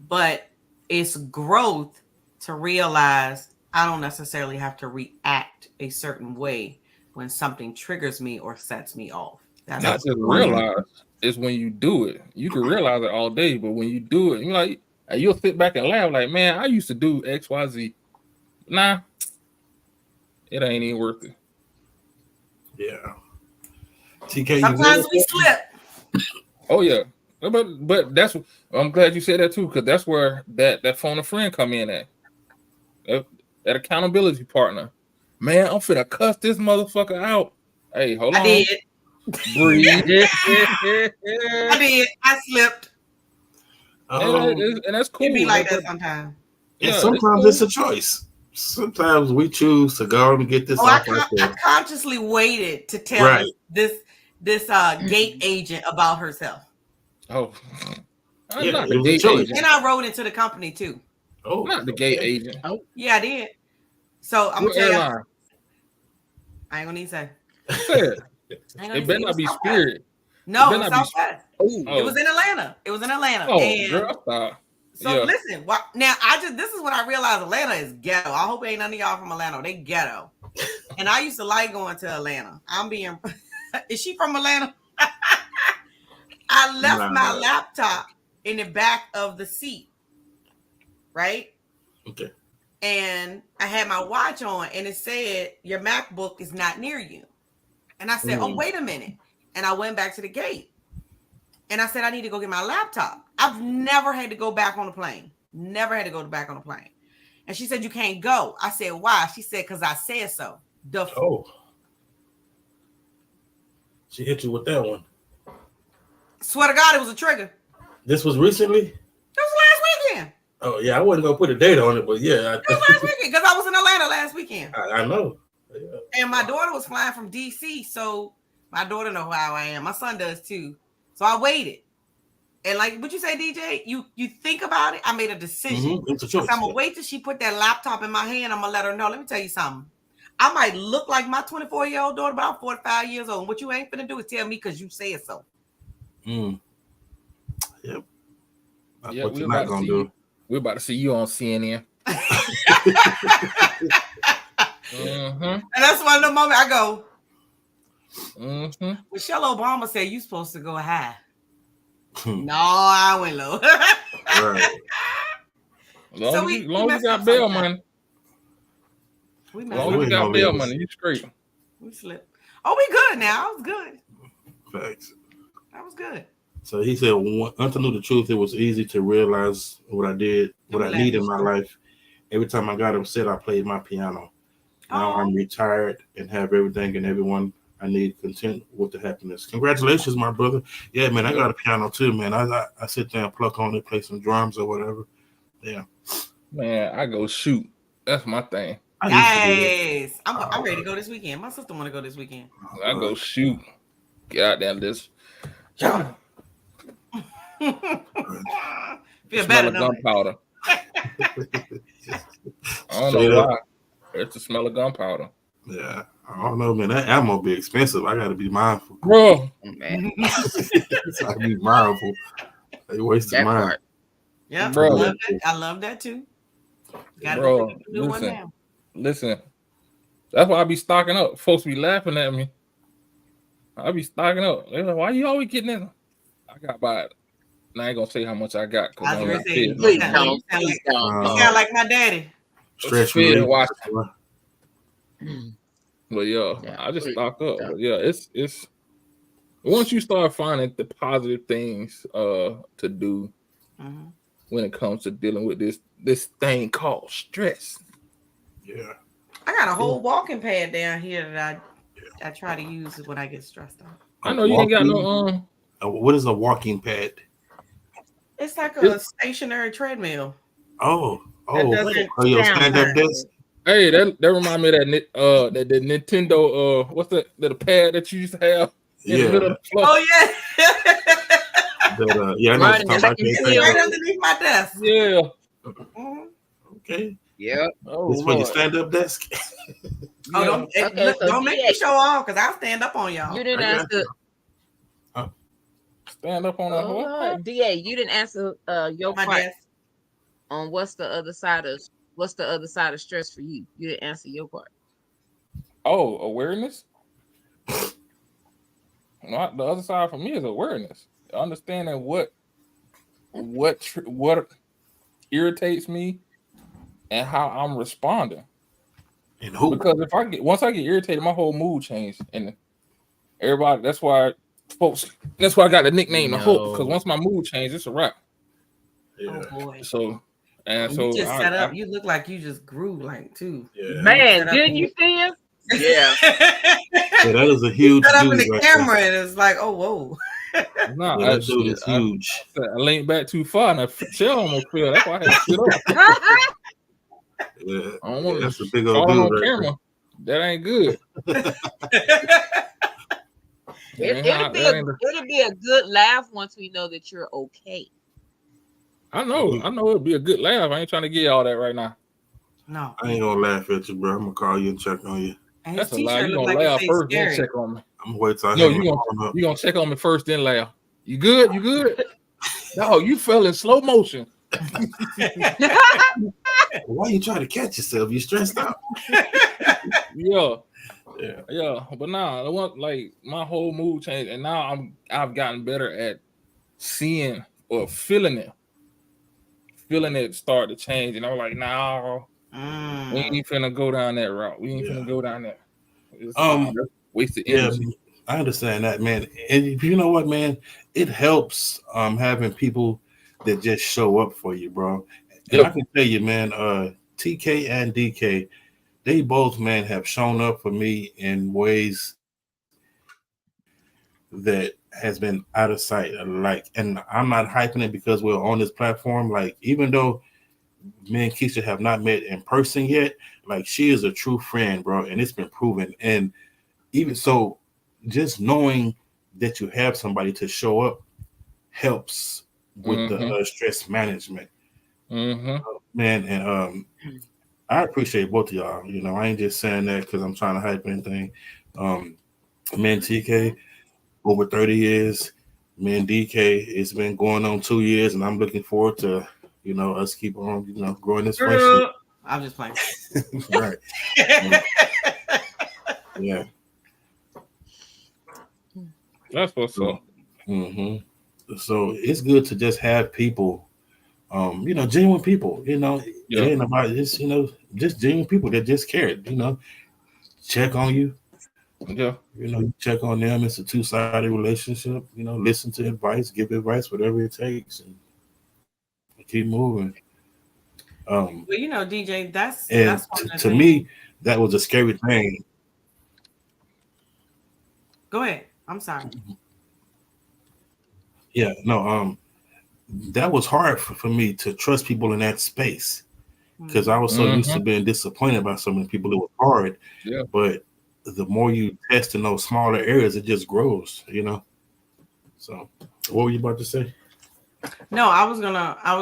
But it's growth to realize I don't necessarily have to react a certain way when something triggers me or sets me off. That's not just realize. It's when you do it. You can realize it all day, but when you do it, you're like, you'll sit back and laugh like, man, I used to do X, Y, Z. Nah, it ain't even worth it. Yeah. TK, sometimes we slip. Oh yeah, but I'm glad you said that too, because that's where that phone a friend come in at. that accountability partner. Man, I'm finna cuss this motherfucker out. Hey, hold on. I did. Breathe. I did. I slipped. And that's cool. It be like that sometimes. And Yeah, sometimes it's a choice. Sometimes we choose to go and get this off I consciously waited to tell Right. this gate agent about herself. Oh, I'm Yeah, not it the was a gate choice. agent. And I wrote into the company too. Oh, Not the gate agent. Oh, Yeah, I did. So I'm What gonna tell you, airline? I ain't gonna need to say. Say it. I ain't gonna It need better to not say. be Spirit. No, It it was better not be- Southwest. Oh, It was in Atlanta. It was in Atlanta. oh, and girl, stop. so Yeah. listen, now this is when I realized Atlanta is ghetto. I hope ain't none of y'all from Atlanta. They ghetto. And I used to like going to Atlanta. I'm being is she from Atlanta? I left my laptop in the back of the seat. Right? Okay. And I had my watch on and it said your MacBook is not near you. And I said, oh, wait a minute. And I went back to the gate. And I said, I need to go get my laptop. I've never had to go back on a plane. Never had to go back on a plane. And she said, you can't go. I said, why? She said, because I said so. Oh. She hit you with that one. Swear to God, it was a trigger. This was recently? It was last weekend. Oh, yeah. I wasn't going to put a date on it, but yeah. It was last weekend because I was in Atlanta last weekend. I know. Yeah. And my daughter was flying from D.C., so my daughter know how I am. My son does too. So I waited. And like what you say, DJ, you think about it. I made a decision. It's a choice. I'm gonna wait till she put that laptop in my hand. I'm gonna let her know. Let me tell you something. I might look like my 24-year-old daughter, but I'm 45 years old. And what you ain't finna do is tell me because you said so. Yep. That's what we're you're not gonna do. We're about to see you on CNN. And that's one of the moments I go. Mm-hmm. Michelle Obama said you supposed to go high. No, I went low. Right. Long as you got bail money. We As long as you got bail money, you straight. We slipped. Oh, we good now. I was good. Facts. That was good. So he said, once I knew the truth, it was easy to realize what I did, what I need in my life. Every time I got upset, I played my piano. Now I'm retired and have everything and everyone I need, content with the happiness. Congratulations, my brother. Yeah, man, I got a piano too, man. I sit there and pluck on it, play some drums or whatever. Yeah. Man, I go shoot. That's my thing. Nice. I'm ready to go this weekend. My sister want to go this weekend. I go shoot. Goddamn this. Feel better, gunpowder. I don't know why. It's the smell of gunpowder. Yeah, I don't know, man. That ammo be expensive. I gotta be mindful, bro. Man. I gotta be mindful. They wasted mine. Yeah, bro. I love that too. Gotta bro, go do one now. Listen. That's why I be stocking up. Folks be laughing at me. I be stocking up. They're like, why you always getting in? I got by it. And I ain't gonna say how much I got because I don't Please don't. Please don't. You sound like my daddy. Stretch me. Mm. But yeah, I just stock up. But yeah, it's once you start finding the positive things to do when it comes to dealing with this thing called stress. Yeah. I got a whole walking pad down here that I try to use when I get stressed out. I know you ain't got no what is a walking pad? It's like a stationary treadmill. Oh, your stand-up desk. Hey, that remind me of that the Nintendo what's the pad that you used to have in the middle of the floor. Oh yeah. Yeah, I know what you're talking about. Right underneath my desk. Yeah. Okay. Yeah. Oh, this for your stand-up desk. Oh, don't make me show off because I'll stand up on y'all. You didn't answer. Stand up on a DA. You didn't answer your part on what's the other side of stress for you. You didn't answer your part. Oh, awareness. Not the other side for me is awareness. Understanding what irritates me and how I'm responding. And who? Because once I get irritated, my whole mood changed, and everybody. That's why I got the nickname the Hope, because once my mood changes, it's a wrap. Yeah. Oh boy. So, And You so just set up. You look like you just grew like too. Yeah. Man, didn't you see him? Yeah. Yeah, that is a huge Set up dude in the right camera, and it's like, oh whoa. nah, there. Yeah, that dude is huge. I leaned back too far and I shell almost fell. That's why I had to sit up. Yeah, I don't want that's to a big old falling dude on right camera. That ain't good. It'll be a good laugh once we know that you're okay. I know it'll be a good laugh. I ain't trying to get all that right now. No. I ain't gonna laugh at you, bro. I'm gonna call you and check on you. And his That's a lie. t-shirt You look gonna like laugh it first, then scary. check on me. I'm gonna wait till I No, hang my phone up. you gonna check on me first, then laugh. You good? You good? No, you fell in slow motion. Why you trying to catch yourself? You stressed out. Yeah. Yeah. But nah, I want like my whole mood changed, and now I've gotten better at seeing or feeling it start to change, and I'm like, nah, we ain't finna go down that route. We ain't finna go down there. It's wasted energy. Yeah, I understand that, man. And you know what, man? It helps having people that just show up for you, bro. And I can tell you, man, TK and DK, they both, man, have shown up for me in ways that has been out of sight. Like, and I'm not hyping it because we're on this platform. Like, even though me and Keisha have not met in person yet, like, she is a true friend, bro, and it's been proven. And even so, just knowing that you have somebody to show up helps with the stress management, man. And I appreciate both of y'all. You know, I ain't just saying that because I'm trying to hype anything. Me and TK over 30 years. Me and DK, it's been going on 2 years, and I'm looking forward to, you know, us keep on, you know, growing this friendship. I'm just playing. Right. Yeah. That's what's up. So it's good to just have people, you know, genuine people. You know, it ain't about this. You know, just genuine people that just care. You know, check on you. Yeah. You know, check on them. It's a two-sided relationship. You know, listen to advice, give advice, whatever it takes, and keep moving. Well, you know, DJ, that's to me, that was a scary thing. Go ahead. I'm sorry. Yeah, no, that was hard for me to trust people in that space because I was so used to being disappointed by so many people. It was hard. Yeah. But the more you test in those smaller areas, it just grows, you know. So what were you about to say? No, I was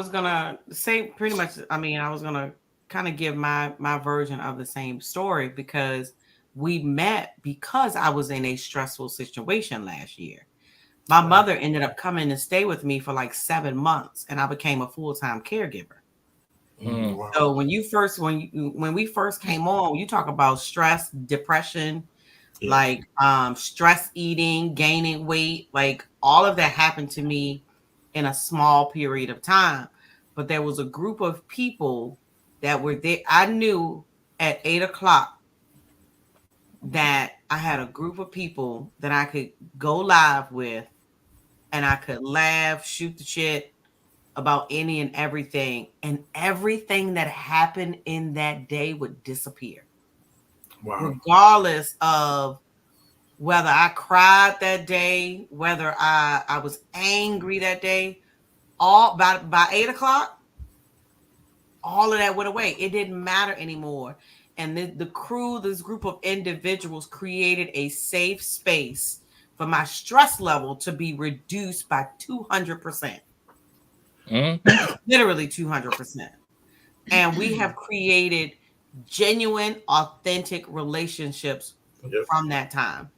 gonna say pretty much, I mean, I was gonna kind of give my version of the same story because we met because I was in a stressful situation last year. My mother ended up coming to stay with me for like 7 months, and I became a full-time caregiver. Wow. So when we first came on, you talk about stress, depression, like stress eating, gaining weight, like all of that happened to me in a small period of time. But there was a group of people that were there. I knew at 8:00 that I had a group of people that I could go live with, and I could laugh, shoot the shit about any and everything that happened in that day would disappear. Wow. Regardless of whether I cried that day, whether I was angry that day, all by 8:00, all of that went away. It didn't matter anymore. And the crew, this group of individuals created a safe space for my stress level to be reduced by 200%. Literally 200%. And we have created genuine, authentic relationships from that time.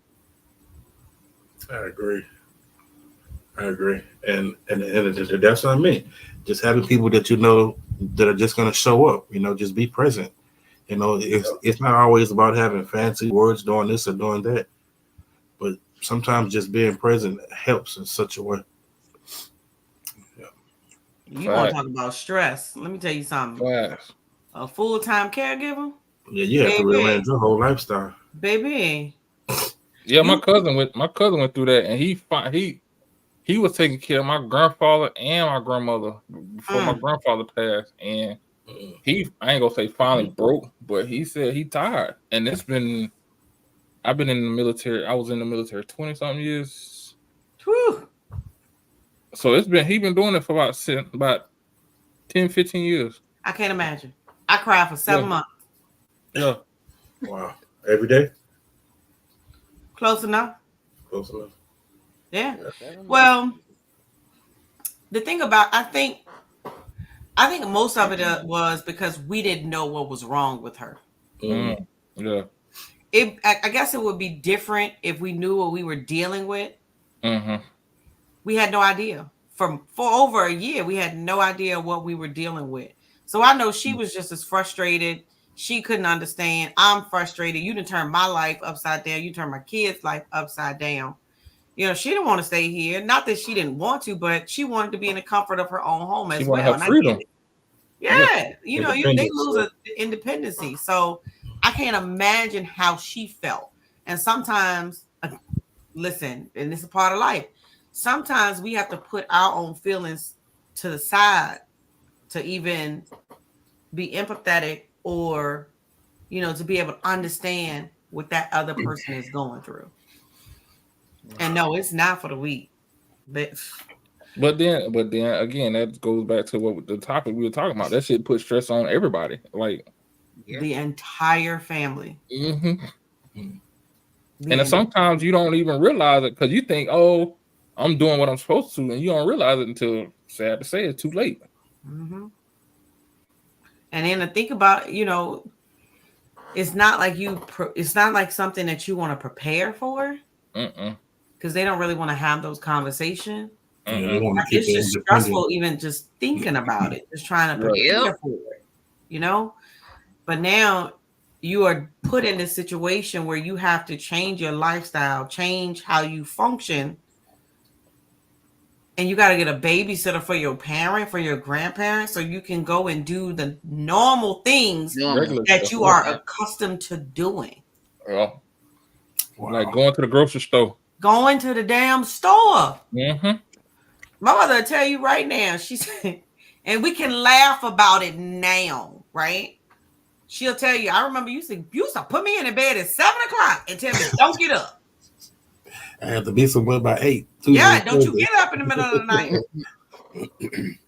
I agree. And that's what I mean. Just having people that you know that are just going to show up, you know, just be present. You know, it's not always about having fancy words, doing this or doing that. But sometimes just being present helps in such a way. You want to talk about stress? Let me tell you something. A full-time caregiver? Yeah, you have to rearrange your whole lifestyle. Baby. Yeah, my cousin went through that, and he he was taking care of my grandfather and my grandmother before my grandfather passed, and I ain't gonna say finally broke, but he said he tired. And I've been in the military. I was in the military 20 something years. Whew. So he been doing it for about 10, 15 years. I can't imagine. I cried for 7 months. Yeah. Wow. Every day? Close enough. Close enough. Yeah. Well, the thing about I think most of it was because we didn't know what was wrong with her. Yeah. I guess it would be different if we knew what we were dealing with. Mm-hmm. We had no idea. For over a year, we had no idea what we were dealing with. So I know she was just as frustrated. She couldn't understand. I'm frustrated. You done turned my life upside down. You turned my kids' life upside down. You know, she didn't want to stay here. Not that she didn't want to, but she wanted to be in the comfort of her own home as well. Have freedom. Yeah. You know, they lose independency. So I can't imagine how she felt. And sometimes, listen, and this is a part of life. Sometimes we have to put our own feelings to the side to even be empathetic or, you know, to be able to understand what that other person is going through. And no, it's not for the weak. But then again, that goes back to what the topic we were talking about. That shit put stress on everybody. Like the entire family. Mm-hmm. And sometimes you don't even realize it because you think, oh, I'm doing what I'm supposed to, and you don't realize it until, sad to say, it's too late. Mm-hmm. And then to think about, you know, it's not like it's not like something that you want to prepare for, because they don't really want to have those conversations. It's just stressful, even just thinking about it, just trying to prepare for it, you know. But now you are put in this situation where you have to change your lifestyle, change how you function. And you got to get a babysitter for your parent, for your grandparents, so you can go and do the normal things that you are accustomed to doing. Well, like going to the grocery store. Going to the damn store. Mm-hmm. My mother will tell you right now, she said, and we can laugh about it now, right? She'll tell you, I remember you used to put me in the bed at 7 o'clock and tell me, don't get up. I have to be somewhere by 8. Yeah, don't you get up in the middle of the night. Because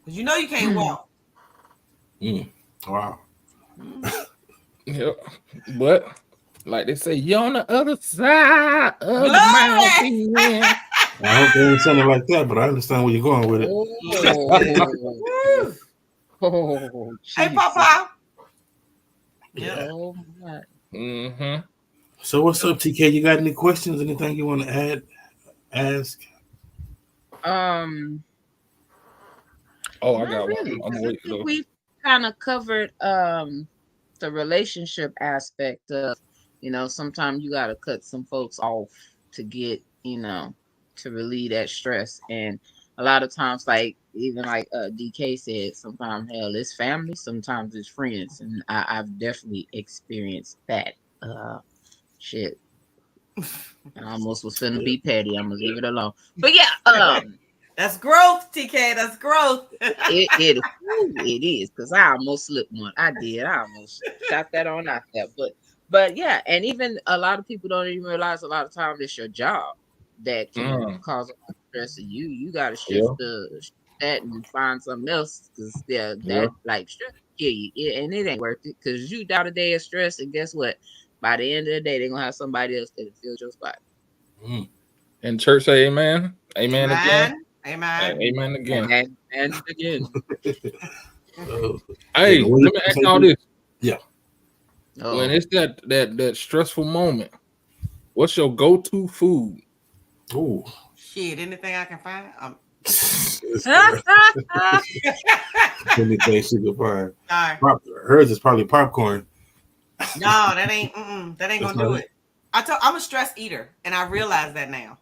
you know you can't walk. Wow. Yeah. But like they say, you're on the other side of the mountain. I hope they ain't something like that, but I understand where you're going with it. Hey, Papa. Yeah. Oh my. Mm-hmm. So what's up, TK? You got any questions? Anything you want to ask? I got really one. I'm waiting. I think we've kind of covered the relationship aspect of, you know, sometimes you got to cut some folks off to get, you know, to relieve that stress. And a lot of times, like even like DK said, sometimes hell, it's family, sometimes it's friends, and I've definitely experienced that. Shit, I almost was finna be petty. I'm gonna leave it alone. But yeah, that's growth, TK. That's growth. it is, because I almost slipped one. I almost shot that on out there. But yeah, and even a lot of people don't even realize a lot of times it's your job that can cause a lot of stress. And you got to shift that and find something else, because that like stress kill you, and it ain't worth it, because you down a day of stress, and guess what? By the end of the day, they're gonna have somebody else that fills your spot. And church say amen. Amen again. Amen. Amen again. And again. Hey, let me ask y'all this. Yeah. When it's that stressful moment, what's your go-to food? Oh. Shit, anything I can find. Anything she can find. Sorry. Hers is probably popcorn. No, that ain't gonna do it. I'm a stress eater, and I realize that now.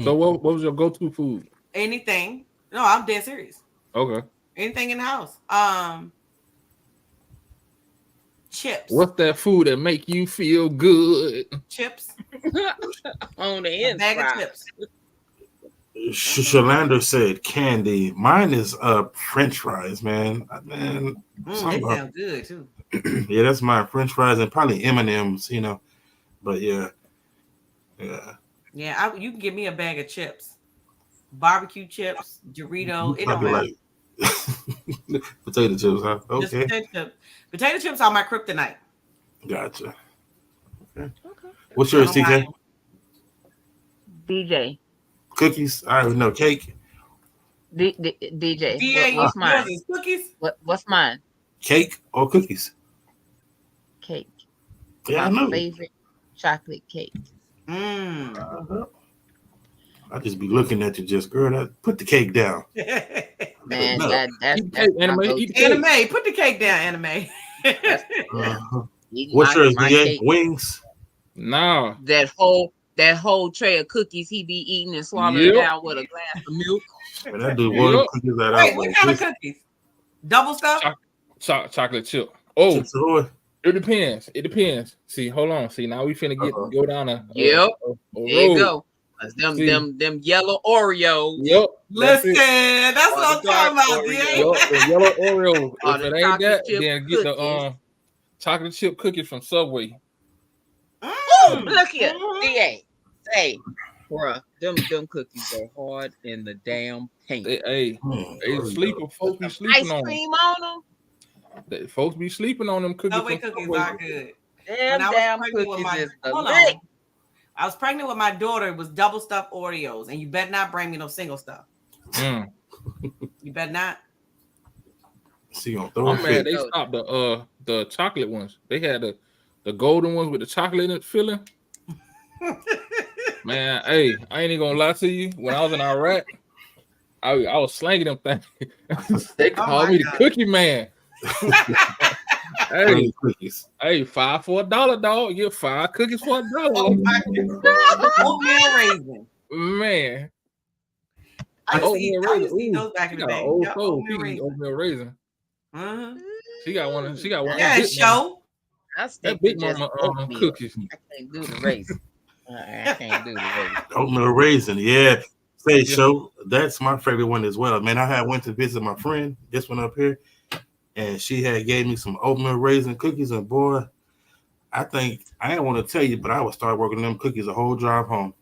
So what was your go-to food? Anything. No, I'm dead serious. Okay. Anything in the house. Chips. What's that food that make you feel good? Chips. On the inside. Bag of chips. Shalander said candy. Mine is French fries, man. They Some, sound good too. yeah, that's my French fries and probably M&Ms, you know. But yeah. Yeah, you can give me a bag of chips, barbecue chips, Dorito. You It don't probably matter. like potato chips, huh? Just Okay. potato chips. Potato chips are my kryptonite. Gotcha. Okay. Okay. What's I yours, don't know why. TK? DJ. Cookies? I already know. Cake? DJ. DA, What's yours mine? is cookies. What's mine? Cake or cookies? Cake. Yeah, I My know. favorite chocolate cake. I just be looking at you, just girl. Put the cake down. Man, No. that's Eat the cake, my anime. go-to. Eat the cake. Anime, put the cake down, anime. That's What's yours, my DA? cake. Wings? Nah. That whole tray of cookies he be eating and swallowing Yep. down with a glass of milk. Man, that dude one Yep. cookies that Wait, out. what kind of cookies? Double stuff? Chocolate chip. Oh, Chips Ahoy? it depends. It depends. See, hold on. See, now we finna go down a Yep. There you road. go. 'Cause them yellow Oreos. Yep. Listen, that's what I'm talking about, Yup, DA. the yellow Oreo. Or If the it ain't chocolate that, chip then get the cookies. chocolate chip cookies from Subway. Oh, look here. DA. Say, bruh, them cookies are hard in the damn paint. They sleeping. Folks be Ice sleeping on them. cream on them. Folks be sleeping on them cookies. Subway from cookies Subway. are good. Them When I was damn pregnant with cookies is the hold lick. on. I was pregnant with my daughter. It was double stuffed Oreos, and you better not bring me no single stuff. Mm. You better not. See, on throw I'm mad they stopped the chocolate ones. They had the golden ones with the chocolate in it filling. Man, hey, I ain't even gonna lie to you. When I was in Iraq, I was slanging them things. They called me the cookie man. Hey, cookies. Hey, 5 for $1, dog. You get 5 cookies for $1. Oh my God. Oatmeal raisin. Man. I used to eat those back in the day. Old Yeah, soul. oatmeal raisin. Oatmeal raisin. Uh-huh. She got one. She got one. Yeah, show. That big mama cookies. I can't do the raisin. I can't do the raisin. Oatmeal raisin, yeah. Say show. That's my favorite one as well. Man, went to visit my friend, this one up here, and she had gave me some oatmeal raisin cookies, and boy, I think I didn't want to tell you, but I would start working them cookies the whole drive home.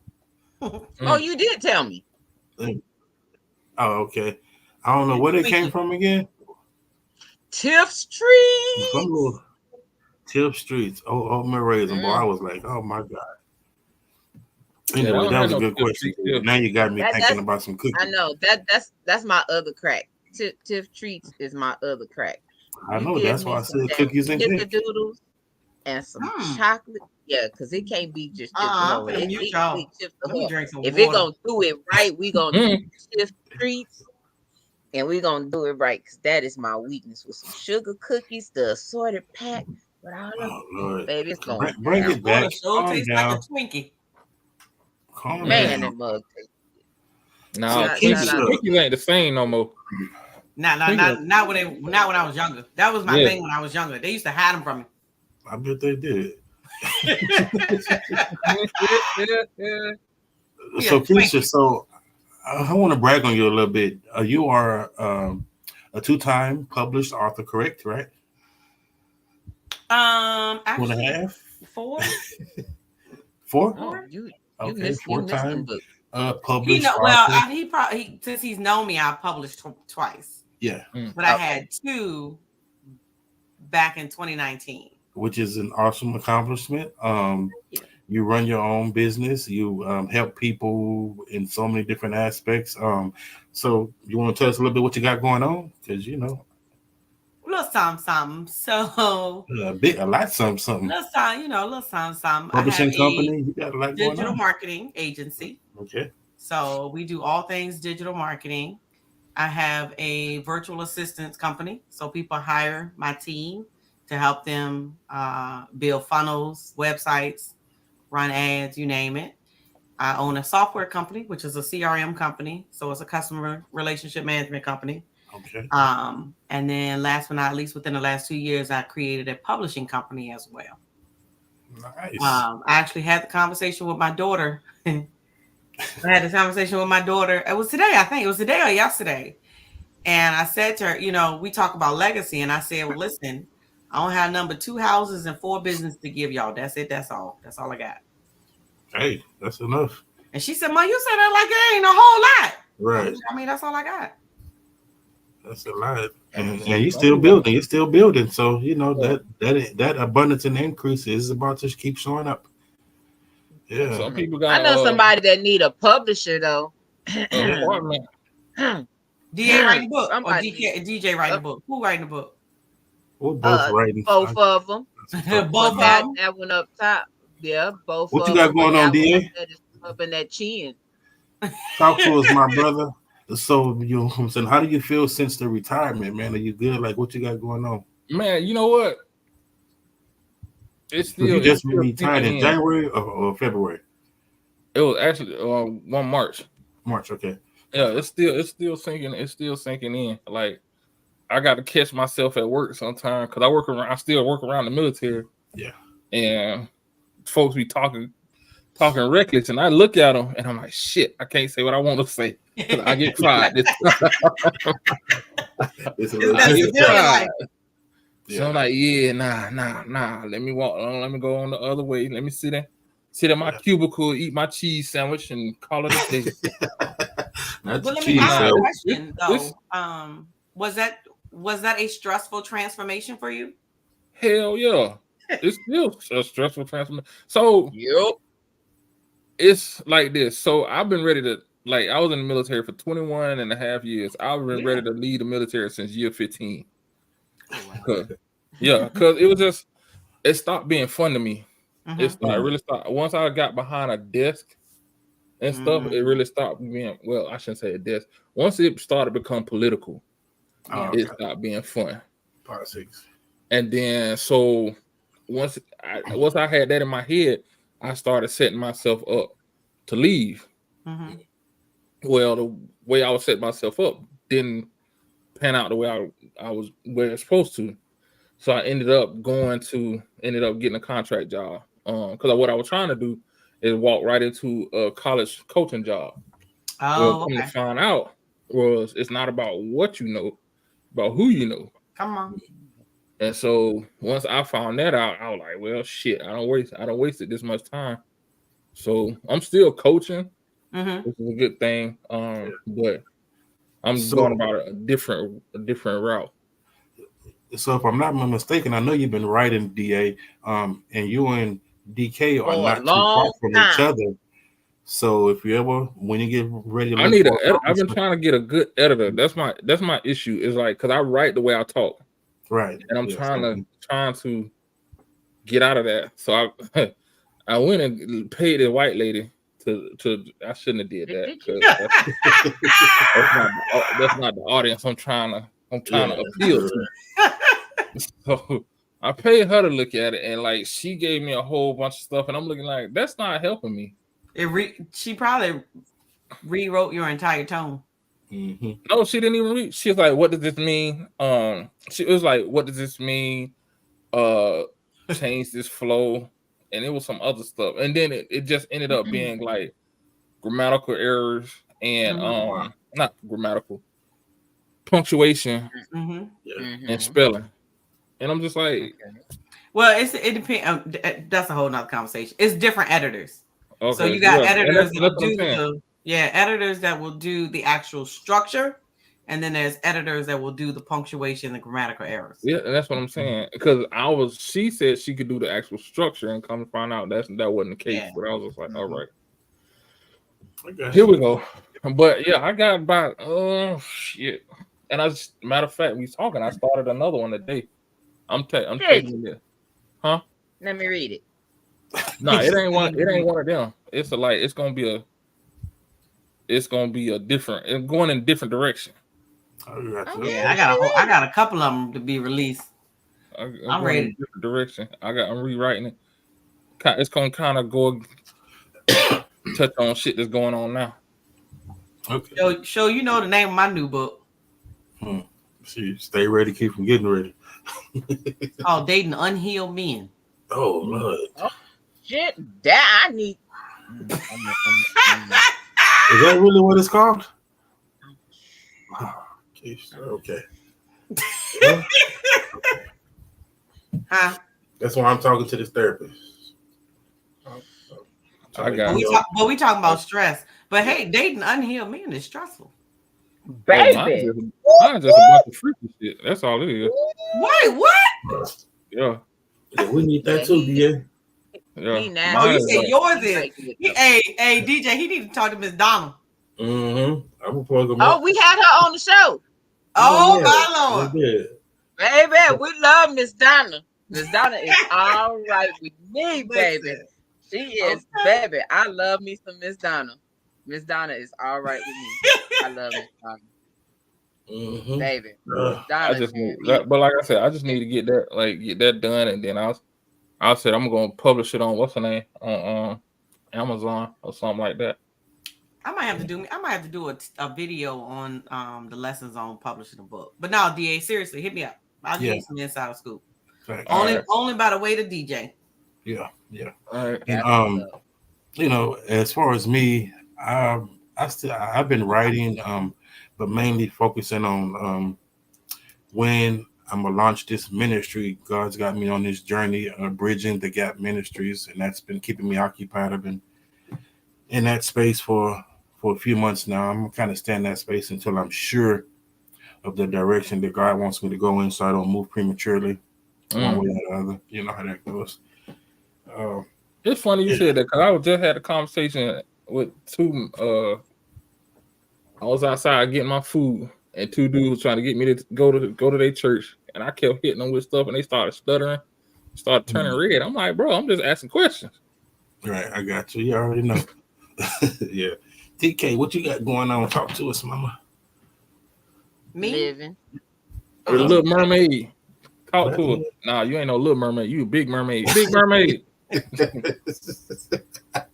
Oh, you did tell me. Oh, okay. I don't know where they came from again. Tiff Street. Some little Tiff Streets. Oh, oatmeal raisin. Boy, I was like, oh my God. Anyway, that was a good question. Now you got me thinking about some cookies. I know that's my other crack. Tiff Treats is my other crack. I know that's why I said cookies and cake. Doodles and some chocolate. Yeah, because it can't be just Tiff Ahoy. If it gonna do it right, we gonna do Tiff Treats. And we gonna do it right, because that is my weakness with some sugar cookies, the assorted pack. But all of baby, it's going bring it back. Calm tastes down. like a Twinkie. Calm Man, down. that mug tastes. No, Twinkies ain't the same no more. Not when I was younger. That was my thing when I was younger. They used to hide them from me. I bet they did. So Keisha, so I want to brag on you a little bit. You are a 2-time published author, correct? Right? Actually, 2.5? 4. 4? Oh, you okay, missed 4-time published. He probably since he's known me, I published twice. Yeah, but I had 2 back in 2019, which is an awesome accomplishment. You run your own business. You help people in so many different aspects. So you want to tell us a little bit what you got going on? Because little something. So a lot something. Little something. Publishing company. You got a lot going on. Digital marketing agency. Okay. So we do all things digital marketing. I have a virtual assistance company. So people hire my team to help them build funnels, websites, run ads, you name it. I own a software company, which is a CRM company. So it's a customer relationship management company. Okay. And then last but not least, within the last 2 years, I created a publishing company as well. Nice. I actually had the conversation with my daughter I had this conversation with my daughter. It was today, I think. It was today or yesterday. And I said to her, you know, we talk about legacy. And I said, well, listen, I don't have number 2 houses and 4 business to give y'all. That's it. That's all. That's all I got. Hey, that's enough. And she said, Mom, you said that like it ain't a whole lot. Right. I mean, that's all I got. That's a lot. And you're still building. You're still building. So, you know, that abundance and increase is about to keep showing up. Yeah. Some people got. I know somebody that need a publisher though. Apartment. DA writing the book Somebody- or DJ writing the book? Who writing the book? We're both writing. Both of them. Both of that, them. that one up top. Yeah, both. What of you got them, going but on, that DA? one that is up in that chin. Talk to us, my brother. So, you know what I'm saying? How do you feel since the retirement, man? Are you good? Like, what you got going on? Man, you know what? It's still. You just it's still retired in sinking January or February? It was actually 1 March. March, okay. Yeah, it's still sinking. It's still sinking in. Like I got to catch myself at work sometimes because I still work around the military. Yeah. And folks be talking reckless, and I look at them and I'm like, shit, I can't say what I want to say because I get fired. So I'm like, yeah, nah. Let me walk on. Let me go on the other way. Let me sit in my cubicle, eat my cheese sandwich, and call it a day. But let me ask you a question though. Was that a stressful transformation for you? Hell yeah. It's still a stressful transformation. So Yep. it's like this. So I've been ready to, like, I was in the military for 21 and a half years. I've been ready to leave the military since year 15. Because it stopped being fun to me. It really stopped. Once I got behind a desk and stuff, it really stopped being, well, I shouldn't say a desk. Once it started to become political, it stopped being fun. Politics. And then, so once I had that in my head, I started setting myself up to leave. Well, the way I was setting myself up didn't pan out the way I was where it's supposed to. So I ended up getting a contract job. Because what I was trying to do is walk right into a college coaching job. To find out was it's not about what you know, about who you know. Come on. And so once I found that out, I was like, well, shit, I don't waste this much time. So I'm still coaching, which is a good thing. But I'm going about a different route. So if I'm not mistaken, I know you've been writing, DA, and you and DK are not too far from each other. So if you ever, when you get ready to I've been trying to get a good editor. That's my issue. Is like, because I write the way I talk. Right. And I'm trying to get out of that. So I went and paid a white lady to I shouldn't have did that. That's not the audience I'm trying to appeal to. So I paid her to look at it, and like she gave me a whole bunch of stuff, and I'm looking like that's not helping me. She probably rewrote your entire tone. No, she didn't even read. She was like, "What does this mean?" She was like, "What does this mean?" Change this flow, and it was some other stuff, and then it just ended up being like grammatical errors and not grammatical, punctuation and spelling, and I'm just like, well, it depends. That's a whole nother conversation. It's different editors. Okay, so you got editors editors that will do the actual structure, and then there's editors that will do the punctuation and grammatical errors. Yeah, and that's what I'm saying. Because she said she could do the actual structure, and come to find out that wasn't the case. Yeah. But I was just like, all right, here we go. But yeah, I got about shit. And matter of fact, we talking. I started another one today. I'm taking it. Huh? Let me read it. No, it ain't one. It ain't one of them. It's gonna be a different. It's going in a different direction. Yeah, I got a couple of them to be released. I'm ready. In a different direction. I'm rewriting it. It's gonna kind of go touch on shit that's going on now. Okay. So you know the name of my new book. See, stay ready, keep from getting ready. Dating unhealed men. Oh Lord. Oh, shit, that I need. Is that really what it's called? Okay. Okay. Well, Huh? that's why I'm talking to this therapist. I But got we it. talking about stress. But hey, dating unhealed men is stressful. Oh, Baby. mine's just a bunch of freaky shit. That's all it is. Wait, what? Yeah. Yeah, we need that Yeah, too, he- DA. Yeah. He nasty. Oh, Mine you is said yours He is. like it, though. Hey, DJ, he need to talk to Miss Donna. Mm-hmm. I'm gonna plug them Oh, up. we had her on the show. Oh, yeah, my we Lord. did. Baby, we love Miss Donna. Miss Donna is all right with me, baby. Listen. She is, Okay. baby. I love me some Miss Donna. Miss Donna is all right with me. I love Miss Donna. Mm-hmm. Baby. Uh, Miss I Donna just can need be. that, but like I said, I just need to get that done, and then I said I'm gonna publish it on what's the name on Amazon or something like that. I might have to do a video on the lessons on publishing a book. But now, DA, seriously, hit me up. I'll give Yeah. you some insider scoop. Facts. Only by the way to DJ. Yeah. All right. And That's what's up. you know, as far as me, I've been writing, but mainly focusing on when I'm gonna launch this ministry. God's got me on this journey of bridging the gap ministries, and that's been keeping me occupied. I've been in that space for a few months now. I'm kind of stay in that space until I'm sure of the direction that God wants me to go in, so I don't move prematurely one way or the other. You know how that goes. It's funny you said that because I was just had a conversation with two. I was outside getting my food, and two dudes trying to get me to go to their church, and I kept hitting them with stuff, and they started stuttering, started turning red. I'm like, bro, I'm just asking questions. Right, I got you. You already know. Yeah. TK, what you got going on? Talk to us, mama. Me? Living. The Little Mermaid. Talk to us. Nah, you ain't no Little Mermaid. You a Big Mermaid. Big Mermaid.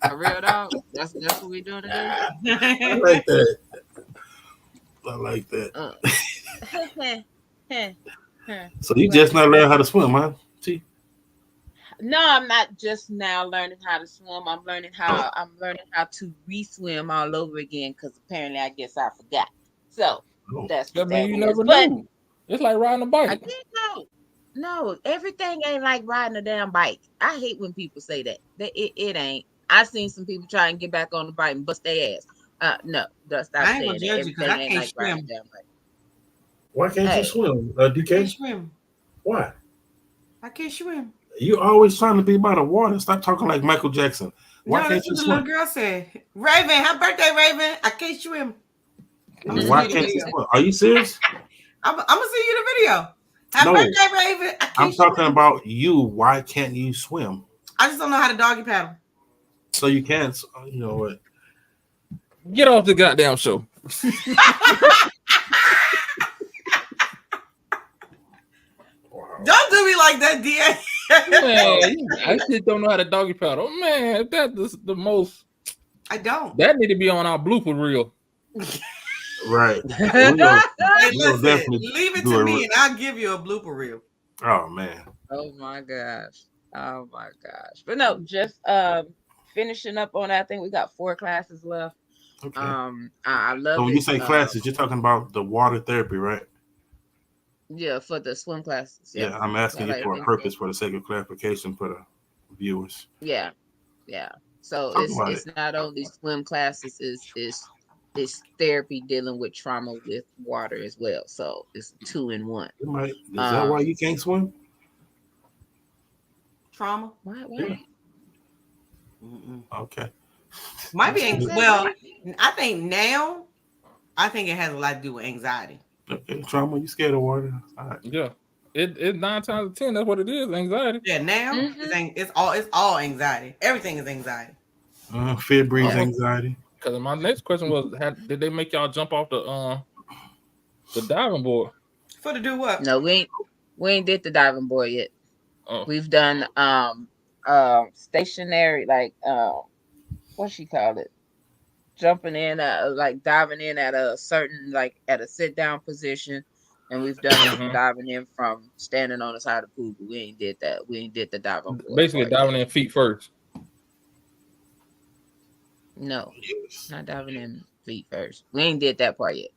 A real dog. That's what we doing today. I like that. I like that. So you just not learning how to swim, huh? See? No, I'm not just now learning how to swim. I'm learning how to re-swim all over again because apparently I guess I forgot. So that's That what mean that you is. never But knew. It's like riding a I bike. didn't know. No, everything ain't like riding a damn bike. I hate when people say that. It ain't. I've seen some people try and get back on the bike and bust their ass. No, stop I ain't gonna saying that. judge you because Everything I ain't can't like riding a swim. damn bike. Why can't Hey. you swim, I can't DK? swim. Why? I can't swim. You always trying to be by the water. Stop talking like Michael Jackson. Why No, can't that's you what the little swim? girl said. Raven, happy birthday, Raven. I can't swim. I'm gonna Why send you can't the you video. swim? Are you serious? I'm gonna send you the video. Happy No. birthday, Raven. I I'm can't talking swim. about you. Why can't you swim? I just don't know how to doggy paddle. So you can't. You know what? Get off the goddamn show. Don't do me like that, DA. Man, I just don't know how to doggy paddle. Man, that's the most. I don't. That need to be on our blooper reel. Right. Hey, We'll listen, definitely leave it do to it. me and I'll give you a blooper reel. Oh man. Oh my gosh. Oh my gosh. But no, just finishing up on that. I think we got 4 classes left. Okay. I love So when it. you say classes, you're talking about the water therapy, right? Yeah, for the swim classes. Yeah, I'm asking you for a purpose for the sake of clarification for the viewers. Yeah. So Talk about it's not only swim classes, it's therapy dealing with trauma with water as well. So it's 2 in 1. Is that why you can't swim? Trauma? Why? Yeah. Okay. Might be well, I think now it has a lot to do with anxiety. Okay. Trauma, you scared of water? All right. Yeah. It's 9 times out of 10. That's what it is. Anxiety. Yeah, now it's all anxiety. Everything is anxiety. Fear breeds anxiety. Because my next question was, did they make y'all jump off the diving board? For to do what? No, we ain't did the diving board yet. Oh. We've done stationary, like what she call it, jumping in like diving in at a certain, like at a sit down position, and we've done diving in from standing on the side of the pool, but we ain't did that. We ain't did the diving board. Basically diving in feet first. No, Yes. not diving in feet first. We ain't did that part yet.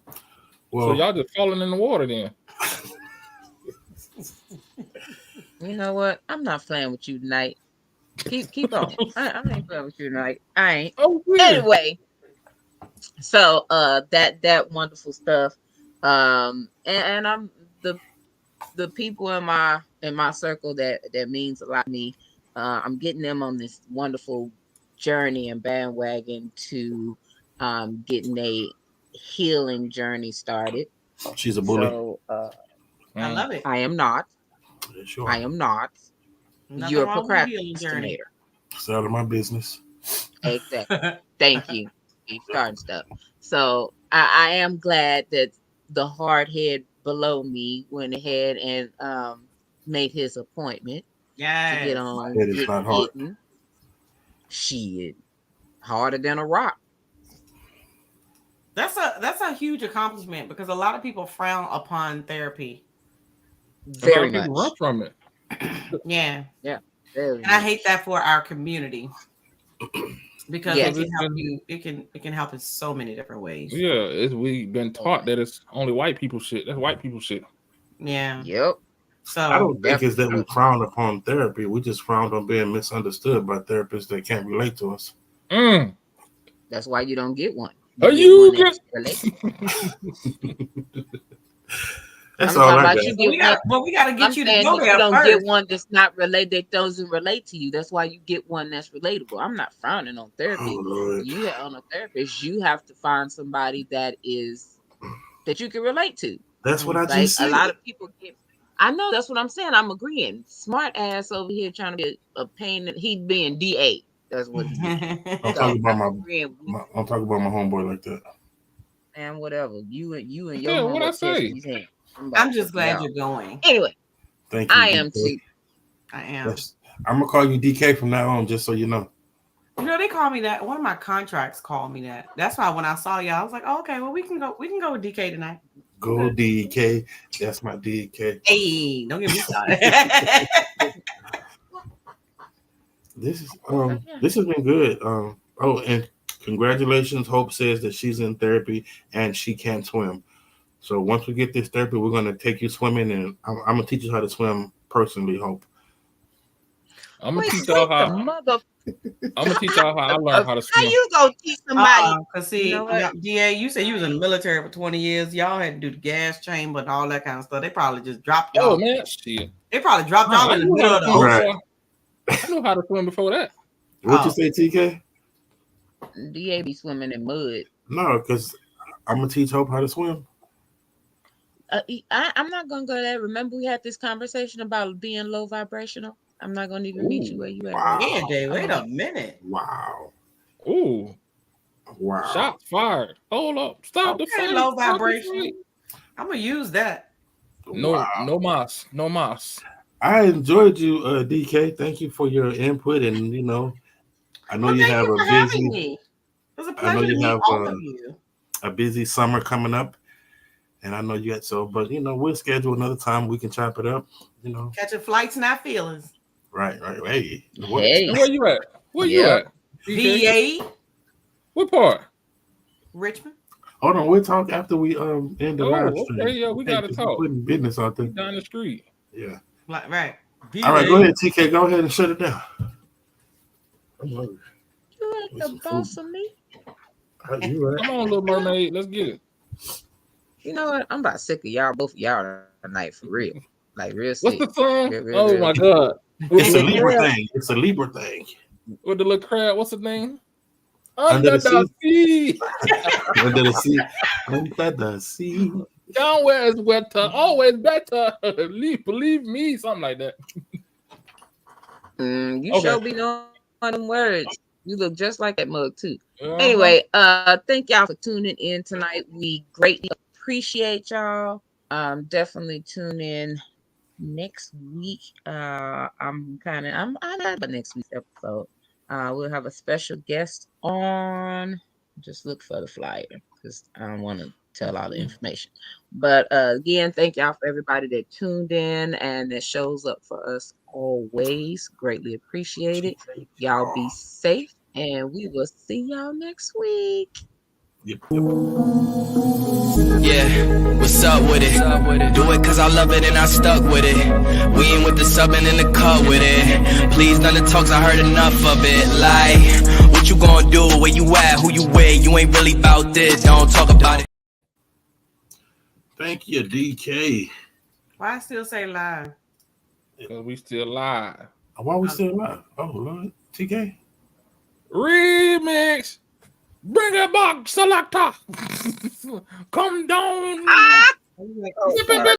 So Well, y'all just falling in the water then. You know what? I'm not playing with you tonight. Keep on. I ain't playing with you tonight. I ain't. Oh, weird. Anyway, so that wonderful stuff. And I'm the people in my circle that means a lot to me. I'm getting them on this wonderful journey and bandwagon to getting a healing journey started. she's a bully. So I love it. I am not. Yeah, sure. I am not. Nothing You're a wrong with the healing journey. procrastinator. It's out of my business. Exactly. Thank you. Keep starting stuff. So I am glad that the hard head below me went ahead and made his appointment to get Yes. on It is not hard. getting shit harder than a rock. That's a huge accomplishment because a lot of people frown upon therapy. A lot Very of people much. run from it. Yeah. Yeah. Very And I hate much. that for our community because Yes. it can help you. It can help in so many different ways. Yeah, we've been taught that it's only white people shit. That's white people shit. Yeah. Yep. So I don't think it's that we Definitely. frown upon therapy. We just frown on being misunderstood by therapists that can't relate to us. That's why you don't get one. Are Get you one get? that's related. That's I'm all talking I about got. you we got to I'm get you to saying go that you there don't first. get one that's not related, that doesn't relate to you. That's why you get one that's relatable. I'm not frowning on Oh therapy. Lord. You on a therapist, you have to find somebody that you can relate to. That's what I Like just a said. lot of people get. I know that's what I'm saying. I'm agreeing. Smart ass over here trying to be a pain. He being DA. That's what he being. I'm So talking about I'm my, agreeing with my I'm talking about my homeboy like that. and whatever. You and your Yeah, what I homework test say? these hands. I'm just glad you're going. Anyway, Thank you, I am DK. too. I am. I'm gonna call you DK from now on, just so you know. You know, they call me that. One of my contracts called me that. That's why when I saw y'all, I was like, oh, okay, well, we can go with DK tonight. Go Okay. DK. That's my DK. Hey, don't get me started. This is Yeah. this has been good. Oh, and congratulations. Hope says that she's in therapy and she can't swim. So once we get this therapy, we're gonna take you swimming, and I'm gonna teach you how to swim personally. Hope. I'm gonna Wait, teach y'all wait the how. mother. I'm gonna teach y'all how I learned how to How swim. you gonna teach somebody? Cause You know see, what? DA, you said you was in the military for 20 years. Y'all had to do the gas chamber and all that kind of stuff. They probably just dropped y'all. Oh man, shit! They probably dropped y'all I in the knew how middle to of the swim ocean. Right. before. I knew how to swim before that. What you Oh. say, TK? DA be swimming in mud. No, because I'm gonna teach Hope how to swim. I'm not gonna go there. Remember, we had this conversation about being low vibrational. I'm not gonna even meet you where you at. Wow. Yeah, Jay, wait Uh-huh. a minute. Wow. Ooh, Wow. shots fired. Hold up, stop the Okay, fight. low Stop the vibration. fight. I'm gonna use that. Wow. No mas, no mas. I enjoyed you, DK. Thank you for your input, and I know Well, you thank have you a for having busy. me. It was a I know pleasure to you meet have all of you. a busy summer coming up, and I know you had but we'll schedule another time. We can chop it up. Catching flights, not feelings. Right. Hey, what? Hey, And where you at? Where you Yep. at? DK? VA, What part? Richmond. Hold on, we'll talk after we end the live Oh, stream. okay, yeah, we gotta 'Cause we're talk. putting business out there. Down the street. Yeah. Right. VA. All right, go ahead, TK. Go ahead and shut it down. I'm hungry. You ain't the boss of me. You right. Come on, Little Mermaid. Let's get it. You know what? I'm about sick of y'all, both of y'all tonight, for real. Like real What's sick. the song? Real, Oh real. my god. With It's the a little Libra crab. thing. It's a Libra thing. With the little crab. What's the name? Under the the sea. Under the sea. Under the sea. Down where it's wetter, always better. Believe me, something like that. You Okay. sure be knowing them words. You look just like that mug too. Uh-huh. Anyway, thank y'all for tuning in tonight. We greatly appreciate y'all. Definitely tune in next week. I'm not about next week's episode. We'll have a special guest on. Just look for the flyer because I don't want to tell all the information. But again, thank y'all for everybody that tuned in and that shows up for us always greatly appreciated. Y'all be safe, and we will see y'all next week. Yep. Yeah, what's up with it? Do it cause I love it and I stuck with it. We ain't with the subbing in the cut with it. Please none of the talks, I heard enough of it. Like, what you gonna do? Where you at? Who you with? You ain't really about this, don't talk about it. Thank you, DK. Why I still say live? Because we still live. Why are we still alive? Oh, Lord. TK? Remix. Bring it back, selector. Come down. Like, oh, sorry.